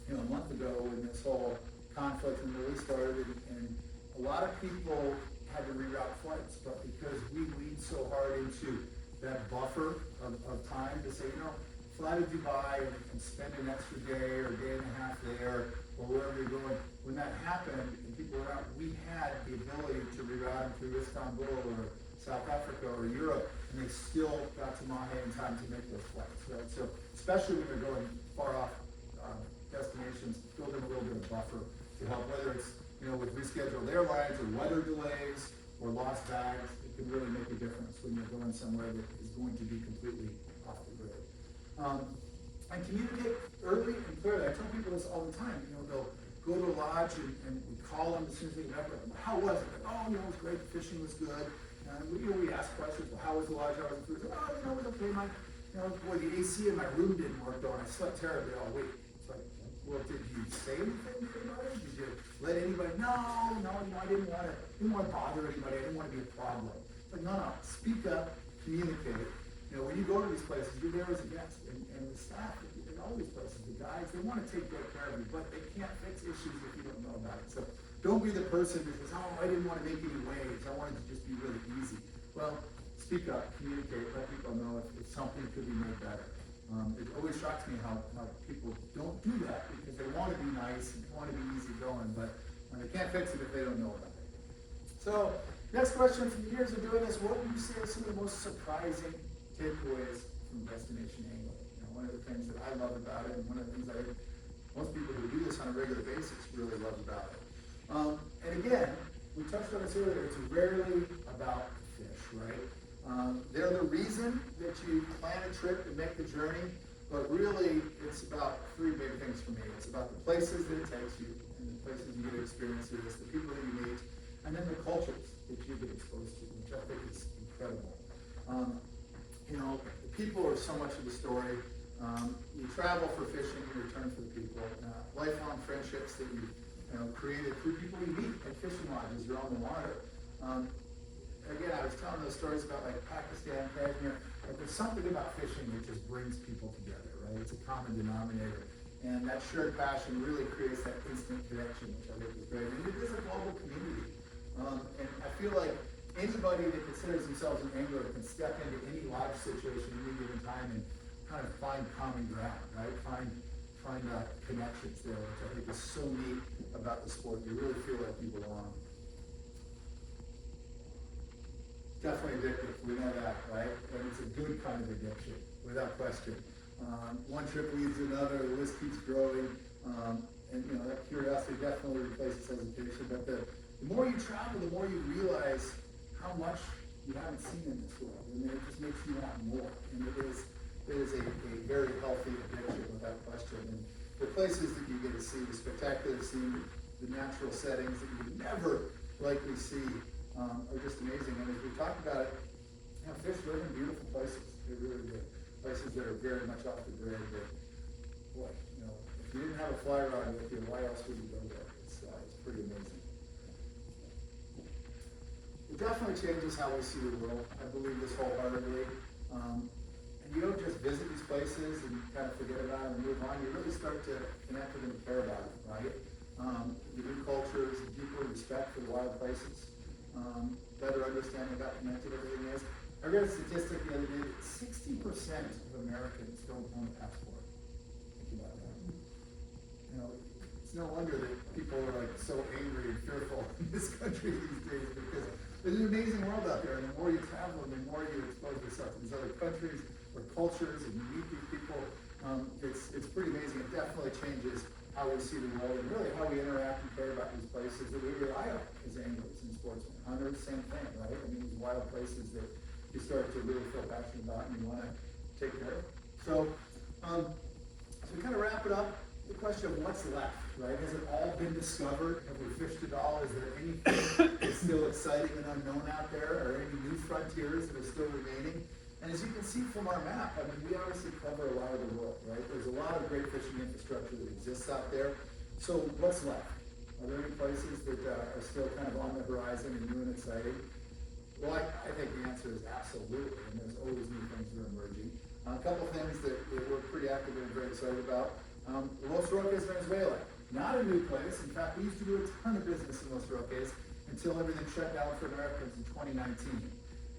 a month ago when this whole conflict in the Middle East started, and a lot of people had to reroute flights, but because we lead so hard into that buffer of time to say, fly to Dubai and spend an extra day or day and a half there, or wherever you're going. When that happened and people were out, we had the ability to reroute them through Istanbul or South Africa or Europe and they still got to Mahe in time to make those flights, right? So especially when they're going far off destinations, build in a little bit of buffer to help, whether it's, with rescheduled airlines or weather delays or lost bags. It can really make a difference when you're going somewhere that is going to be completely off the grid. And communicate early and clearly. I tell people this all the time. They'll go to a lodge and we call them as soon as they get back. How was it? Like, oh, it was great. The fishing was good. And we ask questions. Well, how was the lodge? How was the food? Oh, it was okay. Boy, the AC in my room didn't work though, and I slept terribly all week. It's like, well, did you say anything to anybody? Did you let anybody? No, I didn't want to bother anybody. I didn't want to be a problem. It's like, no, speak up, communicate. When you go to these places, you're there as a guest, and the staff in all these places, the guides, they want to take good care of you, but they can't fix issues if you don't know about it. So don't be the person who says, oh, I didn't want to make any waves. I wanted to just be really easy. Well, speak up, communicate, let people know if something could be made better. It always shocks me how people don't do that because they want to be nice and want to be easygoing, but they can't fix it if they don't know about it. So, next question: from years of doing this, what would you say are some of the most surprising takeaways from destination angling? One of the things that I love about it, and one of the things most people who do this on a regular basis really love about it. And again, we touched on this earlier, it's rarely about fish, right? They're the reason that you plan a trip and make the journey, but really it's about three big things for me. It's about the places that it takes you, and the places you get to experience this, the people that you meet, and then the cultures that you get exposed to, which I think is incredible. The people are so much of the story. You travel for fishing, you return for the people. Lifelong friendships that you created through people you meet at fishing lodges or on the water. Again, I was telling those stories about like Pakistan, Kashmir, but there's something about fishing that just brings people together, right? It's a common denominator. And that shared passion really creates that instant connection, which I think is great. And it is a global community. And I feel like anybody that considers themselves an angler can step into any lodge situation at any given time and kind of find common ground, right? Find connections there, which I think is so neat about the sport. You really feel like you belong. Definitely addictive, we know that, right? And it's a good kind of addiction, without question. One trip leads to another, the list keeps growing, and that curiosity definitely replaces hesitation. But the more you travel, the more you realize how much you haven't seen in this world, and it just makes you want more. And it is a very healthy addiction, without question. And the places that you get to see, the spectacular scene, the natural settings that you would never likely see are just amazing. And as we talked about it, fish live in beautiful places. They really do. Places that are very much off the grid. That, boy, if you didn't have a fly rod with you, why else would you go there? It's pretty amazing. It definitely changes how we see the world. I believe this wholeheartedly. And you don't just visit these places and kind of forget about them and move on. You really start to connect with them and care about them, right? The new cultures, the deeper respect for the wild places. Better understanding about how connected everything is. I read a statistic the other day that 60% of Americans don't own a passport. Think about that. It's no wonder that people are so angry and fearful in this country these days, because there's an amazing world out there, and the more you travel and the more you expose yourself to these other countries or cultures and you meet these people, it's pretty amazing. It definitely changes how we see the world and really how we interact and care about these places that we rely on as anglers and sportsmen. Hunters, same thing, right? I mean, these wild places that you start to really feel passionate about and you want to take care of. So we kind of wrap it up. The question of what's left, right? Has it all been discovered? Have we fished it all? Is there anything that's still exciting and unknown out there? Are any new frontiers that are still remaining? And as you can see from our map, I mean, we obviously cover a lot of the world, right? There's a lot of great fishing infrastructure that exists out there. So what's left? Are there any places that are still kind of on the horizon and new and exciting? Well, I think the answer is absolutely, and there's always new things that are emerging. A couple things that we're pretty active and very excited about. Los Roques, Venezuela. Not a new place. In fact, we used to do a ton of business in Los Roques until everything shut down for Americans in 2019.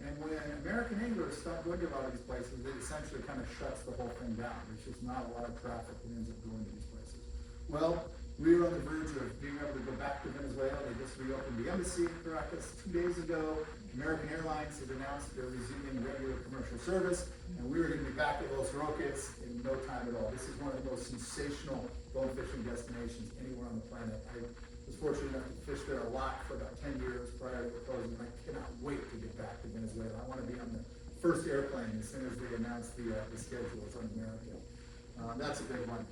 And when American anglers stop going to a lot of these places, it essentially kind of shuts the whole thing down. There's just not a lot of traffic that ends up going to these places. Well, we were on the verge of being able to go back to Venezuela. They just reopened the embassy in Caracas 2 days ago, American Airlines has announced they're resuming regular commercial service, and we are going to be back at Los Roques in no time at all. This is one of the most sensational bone fishing destinations anywhere on the planet. I was fortunate enough to fish there a lot for about 10 years prior to the closing, and I cannot wait to get back to Venezuela. I want to be on the first airplane as soon as they announce the schedules on America. That's a big one.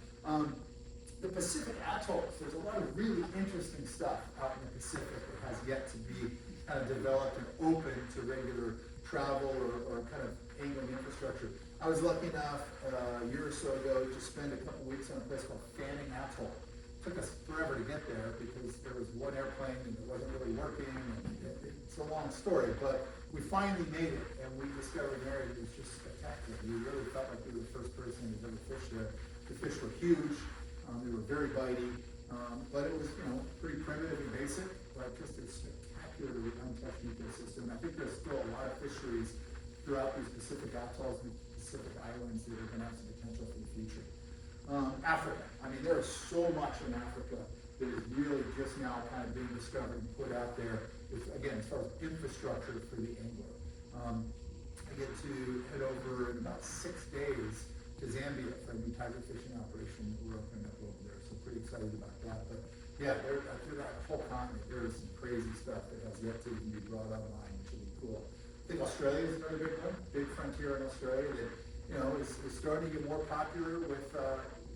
The Pacific atolls, there's a lot of really interesting stuff out in the Pacific that has yet to be kind of developed and open to regular travel or kind of angling infrastructure. I was lucky enough a year or so ago to spend a couple weeks on a place called Fanning Atoll. It took us forever to get there because there was one airplane and it wasn't really working. And it's a long story, but we finally made it, and we discovered there it was just spectacular. We really felt like we were the first person who'd ever fished there. The fish were huge. They were very bitey, but it was, pretty primitive and basic, but just a spectacularly untouched ecosystem. I think there's still a lot of fisheries throughout these Pacific atolls and Pacific islands that are going to have some potential for the future. Africa. I mean, there is so much in Africa that is really just now kind of being discovered and put out there, again, as far as infrastructure for the angler. I get to head over in about 6 days to Zambia for a new tiger fishing operation that we're opening up over there. So pretty excited about that. But yeah, through that whole continent, there is some crazy stuff that has yet to even be brought online, which will be cool. I think Australia is another big one, big frontier in Australia that is starting to get more popular with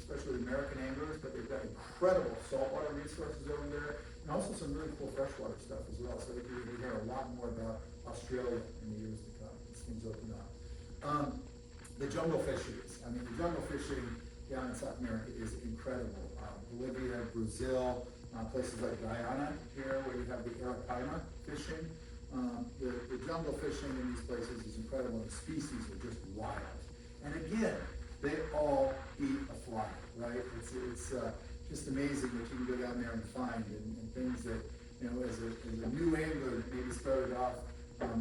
especially American anglers, but they've got incredible saltwater resources over there, and also some really cool freshwater stuff as well. So we hear a lot more about Australia in the years to come as things open up. The jungle fisheries. I mean, the jungle fishing down in South America is incredible. Bolivia, Brazil, places like Guyana here where you have the arapaima fishing. The jungle fishing in these places is incredible. The species are just wild. And again, they all eat a fly, right? It's just amazing what you can go down there and find, and things that, as a new angler that maybe started off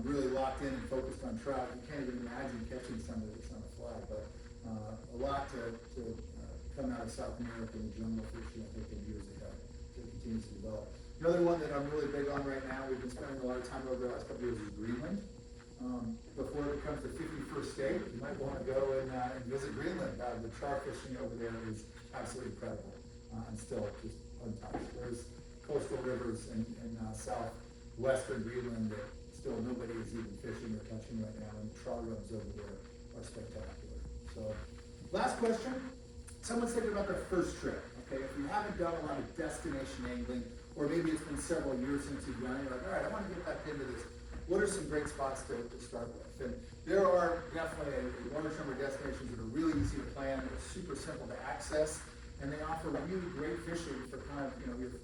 really locked in and focused on trout, you can't even imagine catching somebody that's on a fly. But a lot to come out of South America and the jungle fishing, I think, in years ahead, that continues to develop. Another one that I'm really big on right now, we've been spending a lot of time over the last couple of years, is Greenland. Before it becomes the 51st state, you might want to go and visit Greenland. The char fishing over there is absolutely incredible and still just untouched. There's coastal rivers in southwestern Greenland that still nobody is even fishing or touching right now, and the char runs over there are spectacular. So, last question. Someone's thinking about their first trip. Okay, if you haven't done a lot of destination angling, or maybe it's been several years since you've done it, you're like, all right, I want to get back into this. What are some great spots to start with? And there are definitely a large number of destinations that are really easy to plan, they're super simple to access, and they offer really great fishing for kind of,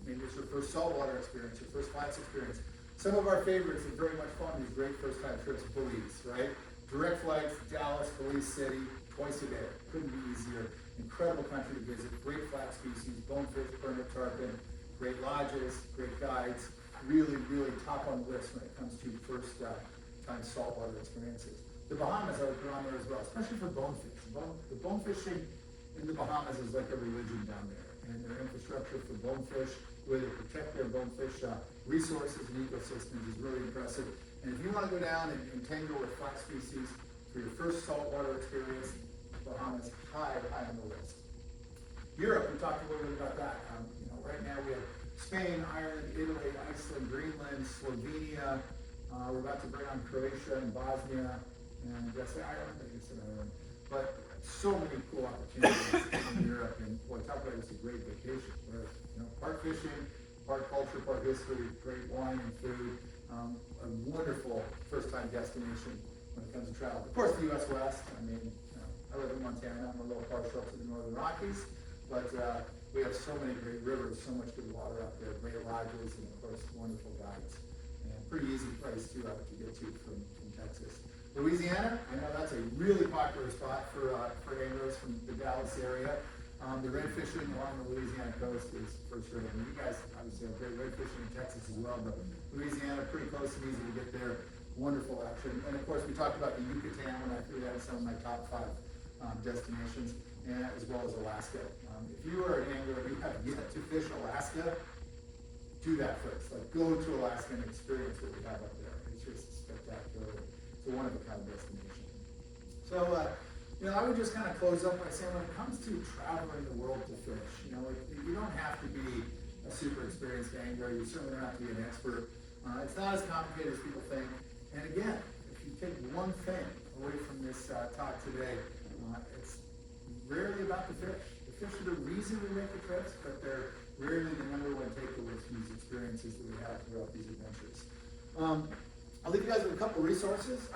maybe it's your first saltwater experience, your first flats experience. Some of our favorites are very much fun, these great first time trips, Belize, right? Direct flights, Dallas, Belize City, twice a day. Couldn't be easier. Incredible country to visit, great flat species, bonefish, permit tarpon, great lodges, great guides. Really, really top on the list when it comes to first time saltwater experiences. The Bahamas I would put on there as well, especially for bonefish. The bonefishing in the Bahamas is like a religion down there, and their infrastructure for bonefish, the way they protect their bonefish resources and ecosystems is really impressive. And if you want to go down and tangle with flat species for your first saltwater experience, Bahamas high on the list. Europe, we talked a little bit about that. Right now we have Spain, Ireland, Italy, Iceland, Greenland, Slovenia. We're about to bring on Croatia and Bosnia, and did I say Ireland? I think I said Ireland. But so many cool opportunities in Europe, and boy, talk about it's a great vacation. Where, part fishing, part culture, part history, great wine and food. A wonderful first-time destination when it comes to travel. Of course, the U.S. West. I mean, I live in Montana. I'm a little partial to the Northern Rockies, but we have so many great rivers, so much good water out there, great lodges, and of course, wonderful guides. And pretty easy place to get to from Texas. Louisiana, I know that's a really popular spot for anglers from the Dallas area. The red fishing along the Louisiana coast is for sure. I mean, you guys obviously have great red fishing in Texas as well, but Louisiana, pretty close and easy to get there. Wonderful action. And of course, we talked about the Yucatan when I threw that as some of my top 5 destinations, and as well as Alaska. If you are an angler and you have yet to fish Alaska, do that first. Like, go to Alaska and experience what we have up there. It's just one-of-a-kind destination. So, I would just kind of close up by saying when it comes to traveling the world to fish, you don't have to be a super experienced angler. You certainly don't have to be an expert. It's not as complicated as people think. And again, if you take one thing away from this talk today, it's rarely about the fish. The fish are the reason we make the trips, but they're rarely the number one takeaways from these experiences that we have throughout these adventures. I'll leave you guys with a couple resources.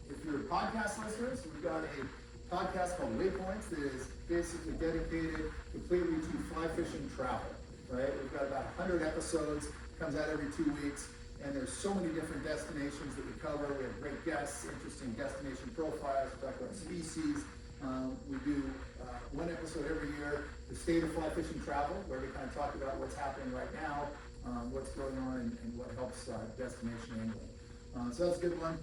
If you're podcast listeners, we've got a podcast called Waypoints that is basically dedicated completely to fly fishing travel. Right? We've got about 100 episodes, comes out every 2 weeks, and there's so many different destinations that we cover. We have great guests, interesting destination profiles, we talk about species. We do one episode every year, the state of fly fishing travel, where we kind of talk about what's happening right now, what's going on, and what helps destination angling. So that's a good one.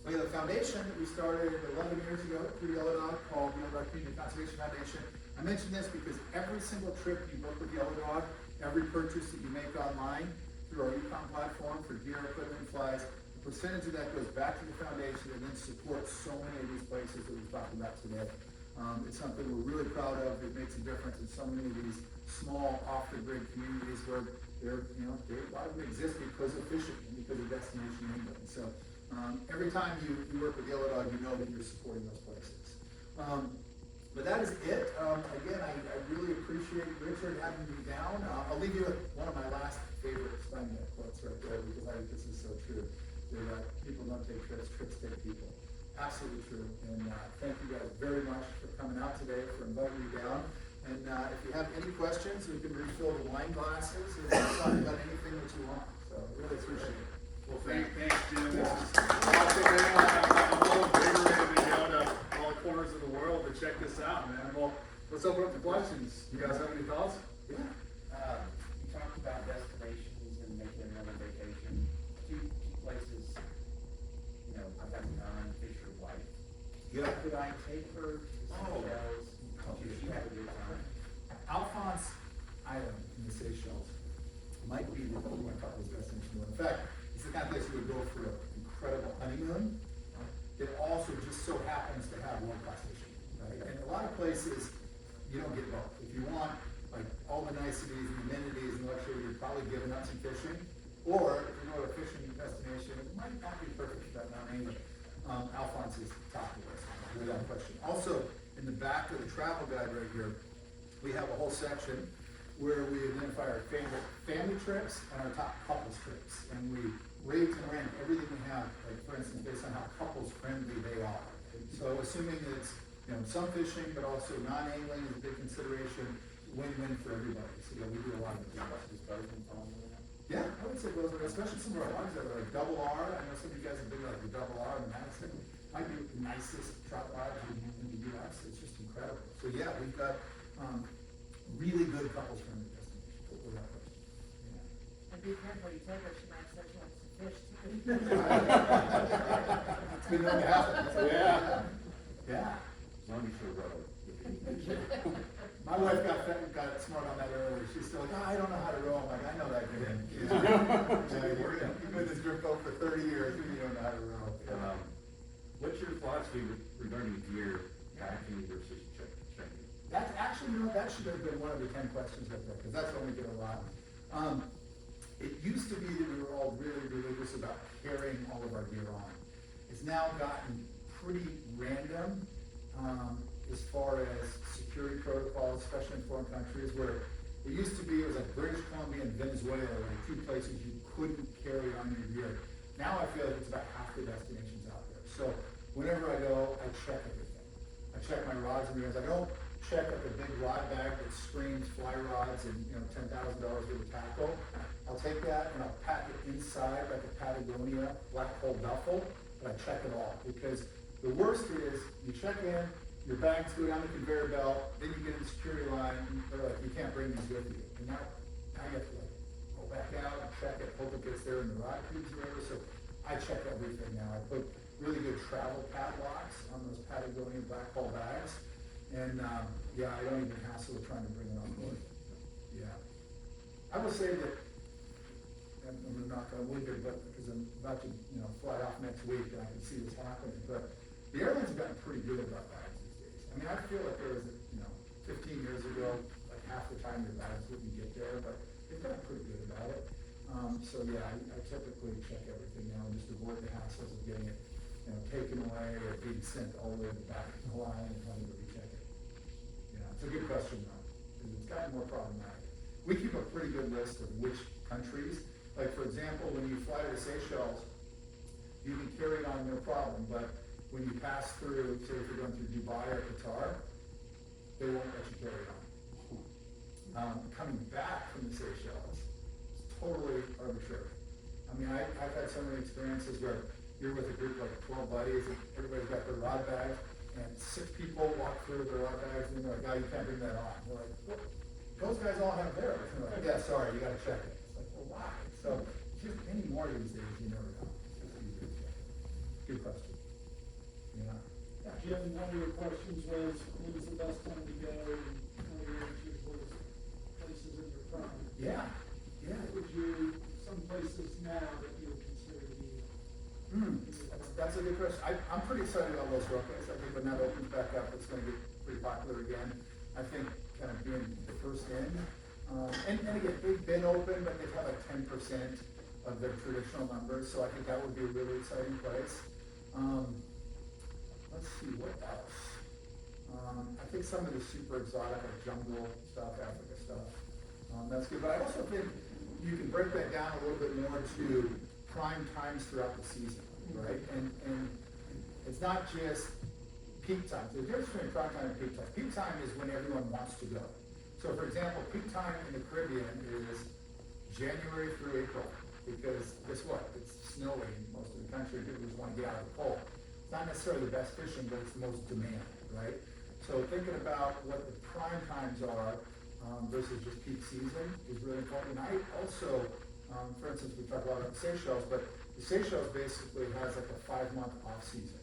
We have a foundation that we started 11 years ago through Yellow Dog called the Yellow Dog Community Conservation Foundation. I mention this because every single trip you book with Yellow Dog, every purchase that you make online through our e-com platform for gear, equipment, and flies, a percentage of that goes back to the foundation and then supports so many of these places that we've talked about today. It's something we're really proud of. It makes a difference in so many of these small, off-the-grid communities where a lot of them exist because of fishing and because of destination angling. So every time you work with Yellow Dog, you know that you're supporting those places. But that is it. Again, I really appreciate Richard having me down. I'll leave you with one of my last favorite Steinbeck quotes right there because I think this is so true. That people don't take trips, trips take people. Absolutely true. And thank you guys very much for coming out today, for inviting me down. And if you have any questions, we can refill the wine glasses and talk about anything that you want. So really appreciate it. Well, thanks, Jim. This is awesome, man. I'm a little invigorated to go to all corners of the world to check this out, man. Well, let's open up to questions. You guys have any thoughts? Yeah. You talked about destinations and making another vacation. Two places, I've got John Fisher wife. Yeah. Could I take her to Seychelles? Did she have a good time? Alphonse Island in the Seychelles might be the number one couple's destination. In fact, it's the kind of place you would go for an incredible honeymoon. It also just so happens to have world-class fishing, right? And a lot of places, you don't get both. If you want like all the niceties and amenities and luxury, you're probably giving up some fishing. Or if you go to a fishing destination, it might not be perfect for that mountain angler. Alphonse is top of the list, without question. Also, in the back of the travel guide right here, we have a whole section where we identify our favorite family trips and our top couples trips. And we rate and rank everything we have, like for instance, based on how couples friendly they are. So assuming that it's some fishing, but also non-angling is a big consideration, win-win for everybody. So we do a lot of things. Yeah, I would say those are, especially some of our ones that are like double R. I know some of you guys have been like the double R and the Madison. Might be the nicest trout lodge in the U.S. It's just incredible. So yeah, we've got really good couples friendly destinations without question. Yeah. And be careful, you take her, she might start to want some fish too. It's been known to happen. Yeah. Yeah. Longshore Road. My wife got smart on that earlier. She's still like, I don't know how to row. I'm like, I know that game. You've been in this grip boat for 30 years and you don't know how to row. What's your philosophy regarding gear, packing versus checking? That's actually, that should have been one of the 10 questions right there, because that's when we get a lot. It used to be that we were all really religious about carrying all of our gear on. It's now gotten pretty random as far as security protocols, especially in foreign countries, where it used to be, it was like British Columbia and Venezuela, like two places you couldn't carry on your gear. Now I feel like it's about half the destinations out there. So whenever I go, I check everything. I check my rods and reels. I don't check like a big rod bag that screams fly rods and $10,000 worth of tackle. I'll take that and I'll pack it inside like a Patagonia black hole duffel, but I check it all. Because the worst is you check in, your bags go down the conveyor belt, then you get in the security line, and they're like, you can't bring these with you. And now you have to like go back out and check it, hope it gets there in the rod tubes or whatever. So I check everything now. I put really good travel padlocks on those Patagonia black hole bags. And yeah, I don't even hassle with trying to bring it on board. Yeah. I will say that I'm gonna knock on wood here, but, because I'm about to, fly off next week, and I can see what's happening, but the airlines have gotten pretty good about bags these days. I mean, I feel like there was, 15 years ago, like half the time your bags wouldn't get there, but they've gotten pretty good about it. So yeah, I typically check everything now and just avoid the hassles of getting it, taken away or being sent all the way to the back of the line and having to recheck it. Yeah, it's a good question though, because it's gotten more problematic. We keep a pretty good list of which countries, like for example, when you fly to the Seychelles, you can carry it on no problem, but when you pass through, say if you're going through Dubai or Qatar, they won't let you carry it on. Coming back from the Seychelles, it's totally arbitrary. I mean, I've had so many experiences where you're with a group of like 12 buddies, and everybody's got their rod bags, and 6 people walk through with their rod bags, and they're like, "Oh, you can't bring that on." We're like, "What? Those guys all have theirs." And they're like, "Yeah, sorry, you gotta check it." It's like, well, why? So, just any more these days, you never know. It's just easier to check it. Good question. Yeah. Jim, one of your questions was, when is the best time to go, and one of your answers was places in your prime. Yeah, yeah. Would you, some places now that you would consider to be? That's a good question. I'm pretty excited about Los Roques. I think when that opens back up, it's gonna get pretty popular again. I think kind of being the first in. And again, they've been open, but they've had like 10% of their traditional numbers, so I think that would be a really exciting place. Let's see, what else? I think some of the super exotic, like jungle stuff, Africa stuff, that's good. But I also think you can break that down a little bit more to prime times throughout the season, right? And it's not just peak time. There's a difference between prime time and peak time. Peak time is when everyone wants to go. So for example, peak time in the Caribbean is January through April, because guess what? It's snowing in most of the country, people just want to get out of the cold. It's not necessarily the best fishing, but it's the most demand, right? So thinking about what the prime times are versus just peak season is really important. And I also, for instance, we talk a lot about the Seychelles, but the Seychelles basically has like a 5-month off season.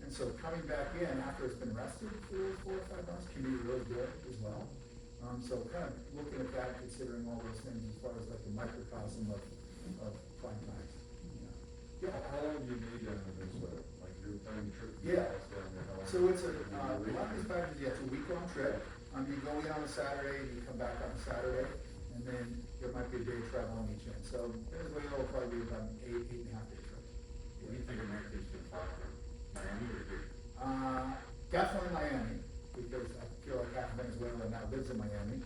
And so coming back in after it's been rested for 4 or 5 months can be really good as well. So kind of looking at that, considering all those things as far as like the microcosm of prime times. Yeah, how long do you need down in Venezuela? Like you're planning a trip? Yeah. Down there, how long? So it's a lot of these packages, yeah, it's a week-long trip. You go in on a Saturday, you come back on a Saturday, and then there might be a day travel on each end. So Venezuela will probably be about an 8.5 day trip. What do you think Americans can fly from? Miami or here? Definitely Miami, because I feel like half of Venezuela now lives in Miami.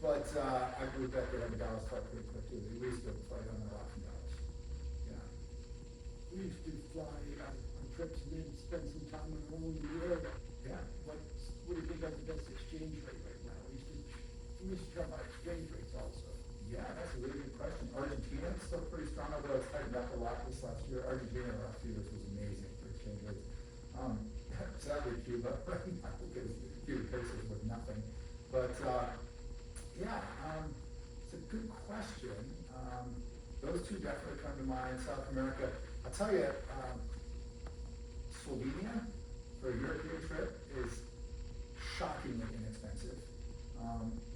But I would bet they have a Dallas flight pretty quick too. We used to fly down there a lot from Dallas. Yeah. We used to fly on trips and then spend some time when we're only in the area. Yeah. What do you think of the best exchange rate right now? We used to talk about exchange rates also. Yeah, that's a really good question. Argentina is still pretty strong, although it's tightened up a lot this last year. Argentina the last few years was amazing for exchange rates. Sadly, Cuba right now, because Cuba pesos was nothing. But yeah, it's a good question. Those two definitely come to mind. South America, I'll tell you, Slovenia for a European trip is shockingly inexpensive.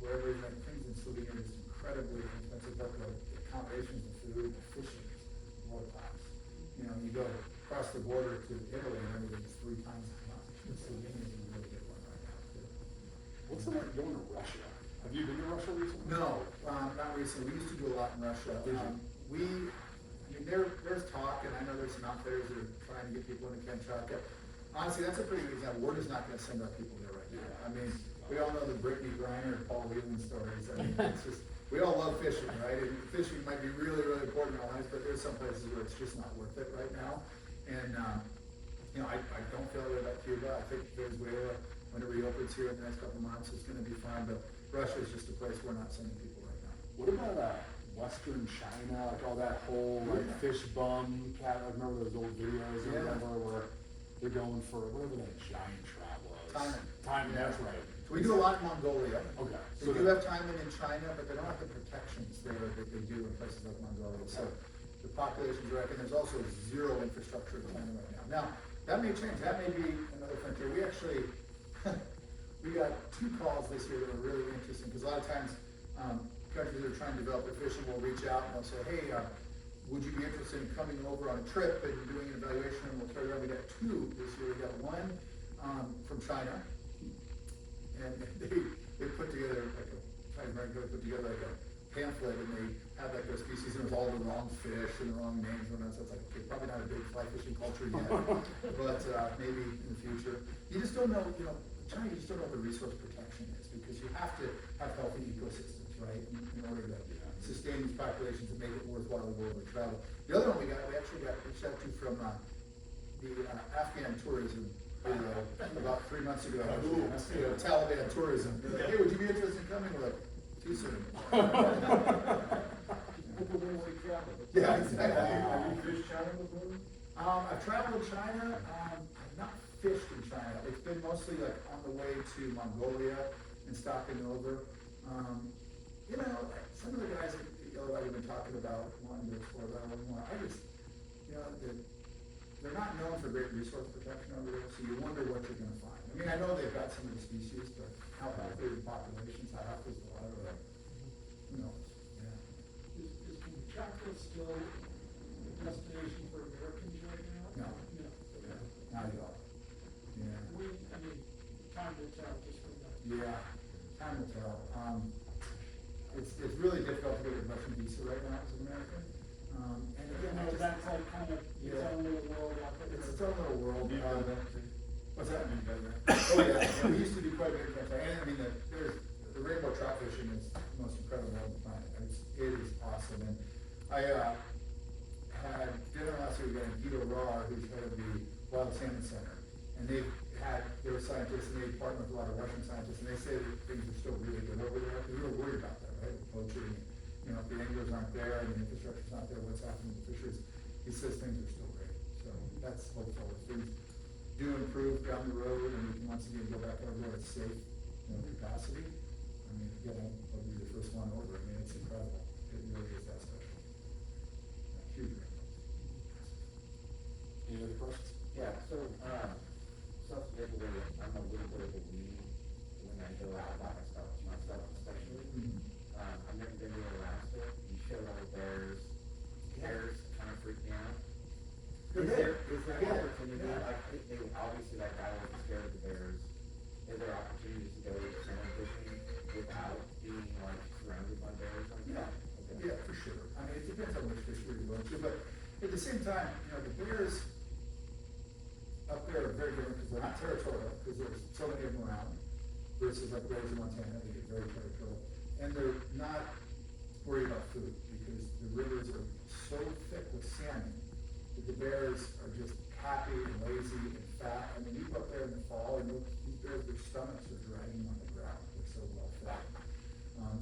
Wherever like things in Slovenia are just incredibly inexpensive, but the accommodations, the food, the fishing is world class. You go across the border to Italy and everything's 3 times as much. Slovenia is a really good one right now too. What's it like going to Russia? Have you been to Russia recently? No, not recently. We used to do a lot in Russia. There's talk, and I know there's some outfitters that are trying to get people into Kamchatka. Honestly, that's a pretty good example. We're just not going to send our people there right now. I mean, we all know the Brittany Griner and Paul Whelan stories. I mean, it's just, we all love fishing, right? And fishing might be really, really important in our lives, but there's some places where it's just not worth it right now. And, I don't feel that about Cuba. I think Venezuela, when it reopens here in the next couple of months, it's going to be fine. But Russia is just a place we're not sending people right now. What about Western China, like all that whole fish bum cat? I remember those old videos or whatever where they're going for whatever that giant crab was. Timing, that's right. So we do a lot in Mongolia. Okay. They do have timing in China, but they don't have the protections there that they do in places like Mongolia. So the population's right, and there's also zero infrastructure in China right now. Now, that may change. That may be another frontier. We actually, we got 2 calls this year that were really interesting, because a lot of times, countries that are trying to develop their fishing will reach out and they'll say, hey, would you be interested in coming over on a trip and doing an evaluation? And we'll carry around. We got 2 this year. We got one from China, and they put together like a Chinese marine company put together like a pamphlet, and they had like their species, and it was all the wrong fish and the wrong names and all that. So it's like, okay, probably not a big fly fishing culture yet, but maybe in the future. You just don't know, China, you just don't know what the resource protection is, because you have to have healthy ecosystems, right, in order to sustain these populations and make it worthwhile to go over travel. The other one we actually got reached out to from the Afghan tourism video about 3 months ago. Taliban tourism. They're like, hey, would you be interested in coming? We're like, too soon. People don't want to travel. Yeah, exactly. Have you fished China before? I've traveled China. I've not fished in China. It's been mostly like on the way to Mongolia and stopping over. Some of the guys that I've been talking about wanting to explore that a little more. They're not known for great resource protection over there, so you wonder what you're going to find. I mean, I know they've got some of the species, but how healthy are the populations? How healthy is the water? Who knows? Yeah. Is Kamchatka still a destination for Americans right now? No. No. Yeah. Not at all. Yeah. Time will tell just from that. Yeah. Time will tell. It's really difficult to get a Russian visa right now as an American. And again, That's like kind of its own little world out there. it's its own little world. You've done that too? What's that? You've done that? Oh yeah, we used to do quite a bit of Kamchatka. And I mean, the rainbow trout fishing is the most incredible on the planet. It is awesome. And I had dinner last week with Guido Rahr, who's head of the Wild Salmon Center. And they were scientists, and they partnered with a lot of Russian scientists, and they say that things are still really good over there. Because we were worried about that, right? With poaching, if the anglers aren't there and the infrastructure's not there, what's happening with the fisheries? He says things are still great. So that's hopeful. If things do improve down the road, and we can once again go back over at safe, capacity. I mean, again, I'll be the first one over. I mean, it's incredible. It really is that special. Yeah, huge rainbows. Any other questions? Yeah, so, self-admittedly, I'm a little bit of a weed when I go out by myself especially. Mhm. I've never been to Alaska. You showed all the bears. Bears kind of freak me out. They're Is there Yeah. opportunity, Yeah. like, they obviously, like, I wasn't scared of the bears. Is there opportunities to go salmon fishing without being, like, surrounded by bears like Yeah, that? Okay. yeah, for sure. I mean, it depends on which fishery you go to, but at the same time, the bears up there are very different because they're not territorial, because there's so many of them around, versus like bears in Montana, they get very territorial. And they're not worried about food, because the rivers are so thick with salmon that the bears are just happy and lazy and fat. I mean, you go up there in the fall, and these bears, their stomachs are dragging on the ground, they're so well fed.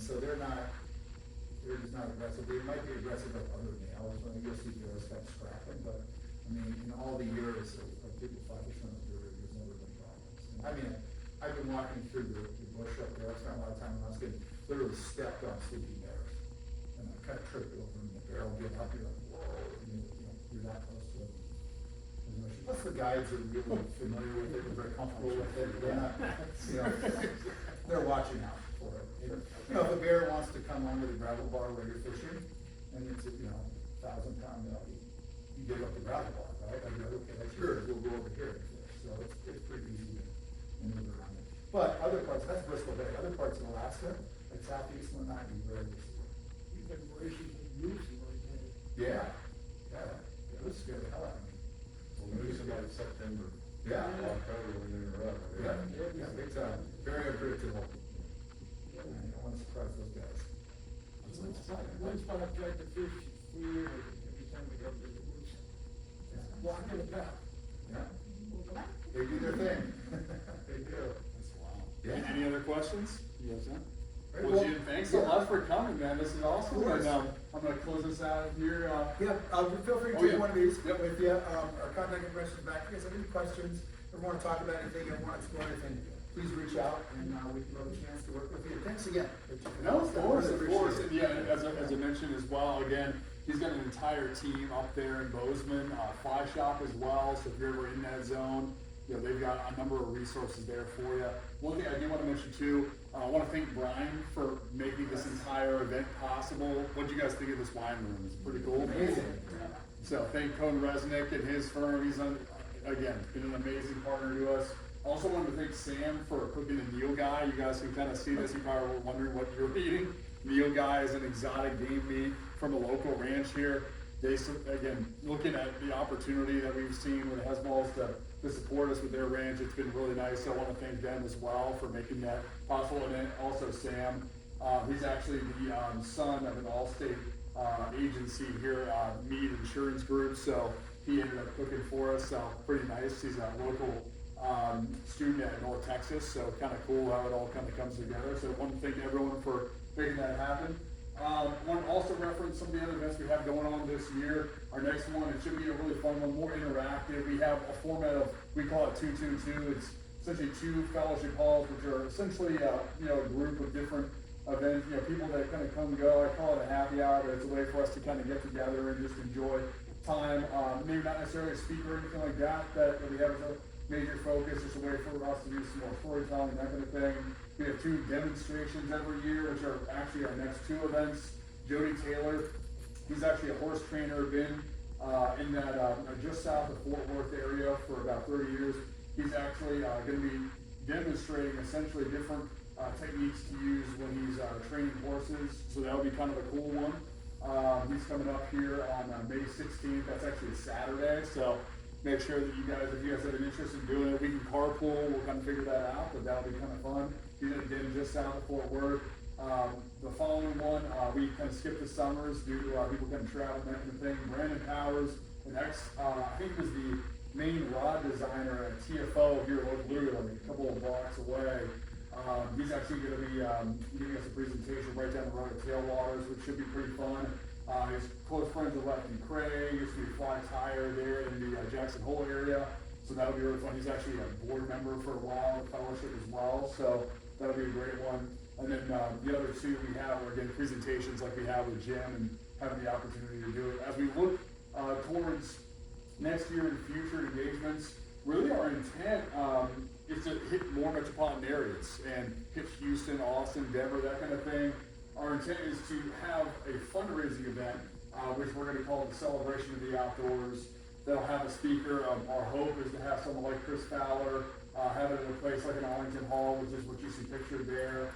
So they're just not aggressive. They might be aggressive like other males, when you'll see bears kind of scrapping, but I mean, in all the years of people fishing up there, there's never been problems. And I mean, I've been walking through the bush up there. I spent a lot of time when I was getting literally stepped on sleeping bears, and I kind of tripped over, and the bear will get up. You're like, whoa! And you're that close to it. Plus, the guides are really familiar with it, they're very comfortable with it. They're not, they're watching out for it. If a bear wants to come onto the gravel bar where you're fishing, and it's a 1,000-pound belly, you give up the gravel bar, right? Like, okay, that's yours. We'll go over here and fish. So it's pretty easy to maneuver around it. But other parts, that's Bristol Bay. Other parts of Alaska, like southeast one, not be very risky. You've been voracious and using like that. Yeah. It would scare the hell out of me. Well, maybe about September. Yeah. October when they're up. Yeah, big time. Very unpredictable. I don't want to surprise those guys. One spot I've tried to fish for years, every time we go to the woods, walking it back. Yeah. They do their thing. They do. That's wild. Yeah. Any other questions? Yes, sir. Very Well, well. Jim, thanks so Yeah. much for coming, man. This is awesome. Of course. And I'm going to close this out here. Yeah, feel free to Oh, take yeah. one of these Yep. with you. Our contact information is back. If you guys have any questions, or want to talk about anything, or want to explore anything, please reach out, and we'd love a chance to work with you. Thanks again. No, of course, Really of appreciate course. it. And yeah, as I mentioned as well, again, he's got an entire team up there in Bozeman, fly shop as well. So if you're ever in that zone, they've got a number of resources there for you. One thing I do want to mention too, I want to thank Brian for making this entire event possible. What do you guys think of this wine room? It's pretty cool. Amazing. So thank Cohen Resnick and his firm. He's again been an amazing partner to us. Also wanted to thank Sam for cooking the Neil Guy. You guys can kind of see this. You probably were wondering what you're eating. Neil Guy is an exotic game meat from a local ranch here. They, again, looking at the opportunity that we've seen with Hezbollah's to support us with their ranch, it's been really nice. So I want to thank them as well for making that possible. And then also Sam, he's actually the son of an Allstate agency here, Mead Insurance Group. So he ended up cooking for us. So pretty nice. He's a local student at North Texas. So kind of cool how it all kind of comes together. So I want to thank everyone for making that happen. Want to also reference some of the other events we have going on this year. Our next one, it should be a really fun one, more interactive. We have a format of, we call it 222. It's essentially 2 fellowship halls, which are essentially a group of different events, people that kind of come and go. I call it a happy hour, but it's a way for us to kind of get together and just enjoy time. Maybe not necessarily a speaker or anything like that we have as a major focus. It's a way for us to do some more storytelling, that kind of thing. We have 2 demonstrations every year, which are actually our next 2 events. Jody Taylor, he's actually a horse trainer, been in that just south of Fort Worth area for about 30 years. He's actually going to be demonstrating essentially different techniques to use when he's training horses. So that'll be kind of a cool one. He's coming up here on May 16th. That's actually a Saturday. So make sure that if you guys have an interest in doing it, we can carpool. We'll kind of figure that out, but that'll be kind of fun. He's again just south of Fort Worth. The following one, we kind of skipped the summers due to people kind of traveling, that kind of thing. Brandon Powers, I think was the main rod designer at TFO here literally a couple of blocks away. He's actually going to be giving us a presentation right down the road at Tailwaters, which should be pretty fun. He's close friends with Lefty Craig, used to be Fly Tire there in the Jackson Hole area. So that'll be really fun. He's actually a board member for a while with Fellowship as well. So that'll be a great one. And then the other 2 we have are again presentations like we have with Jim and having the opportunity to do it. As we look towards next year and future engagements, really our intent is to hit more metropolitan areas and hit Houston, Austin, Denver, that kind of thing. Our intent is to have a fundraising event, which we're going to call the Celebration of the Outdoors. They'll have a speaker. Our hope is to have someone like Chris Fowler, have it in a place like an Arlington Hall, which is what you see pictured there.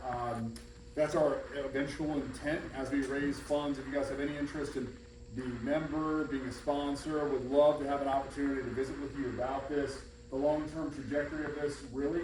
That's our eventual intent as we raise funds. If you guys have any interest in being a member, being a sponsor, would love to have an opportunity to visit with you about this. The long-term trajectory of this really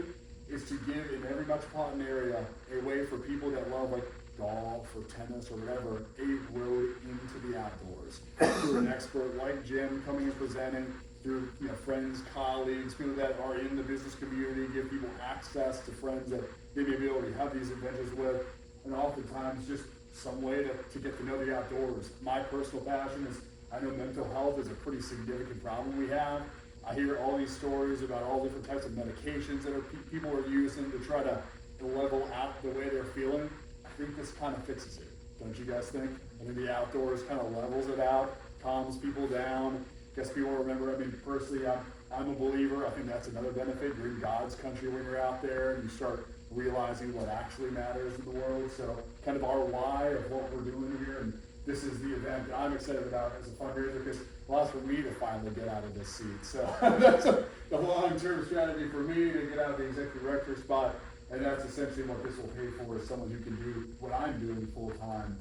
is to give in every metropolitan area a way for people that love like golf or tennis or whatever, a road into the outdoors. Through an expert like Jim coming and presenting, through friends, colleagues, people that are in the business community, give people access to friends that they may be able to have these adventures with, and oftentimes just some way to get to know the outdoors. My personal passion is, I know mental health is a pretty significant problem we have. I hear all these stories about all different types of medications that people are using to try to level out the way they're feeling. I think this kind of fixes it. Don't you guys think? I think the outdoors kind of levels it out, calms people down. Guess people remember, personally, I'm a believer. I think that's another benefit. You're in God's country when you're out there and you start realizing what actually matters in the world. So kind of our why of what we're doing here. And this is the event that I'm excited about as a fundraiser because allows for me to finally get out of this seat. So that's the long-term strategy for me to get out of the executive director spot. And that's essentially what this will pay for, is someone who can do what I'm doing full time.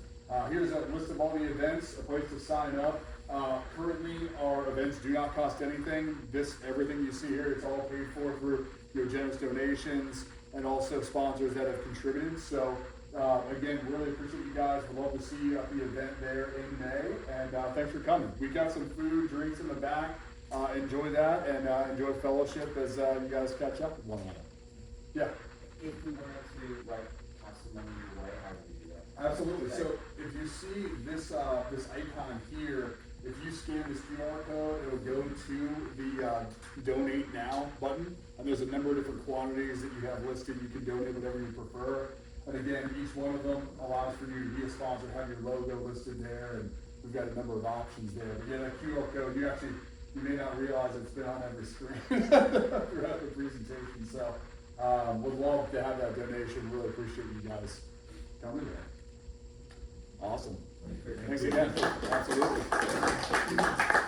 Here's a list of all the events, a place to sign up. Currently, our events do not cost anything. Everything you see here, it's all paid for through your generous donations and also sponsors that have contributed. So again, really appreciate you guys. We'd love to see you at the event there in May. And thanks for coming. We've got some food, drinks in the back. Enjoy that and enjoy fellowship as you guys catch up with one another. Yeah. If we wanted to, toss some money your way, how would we do that? Absolutely. So if you see this this icon here, if you scan this QR code, it'll go to the Donate Now button. And there's a number of different quantities that you have listed. You can donate whatever you prefer. And again, each one of them allows for you to be a sponsor, have your logo listed there, and we've got a number of options there. But yeah, that QR code, you actually you may not realize it's been on every screen throughout the presentation. So, would love to have that donation. Really appreciate you guys coming there. Awesome. Thanks again. Absolutely.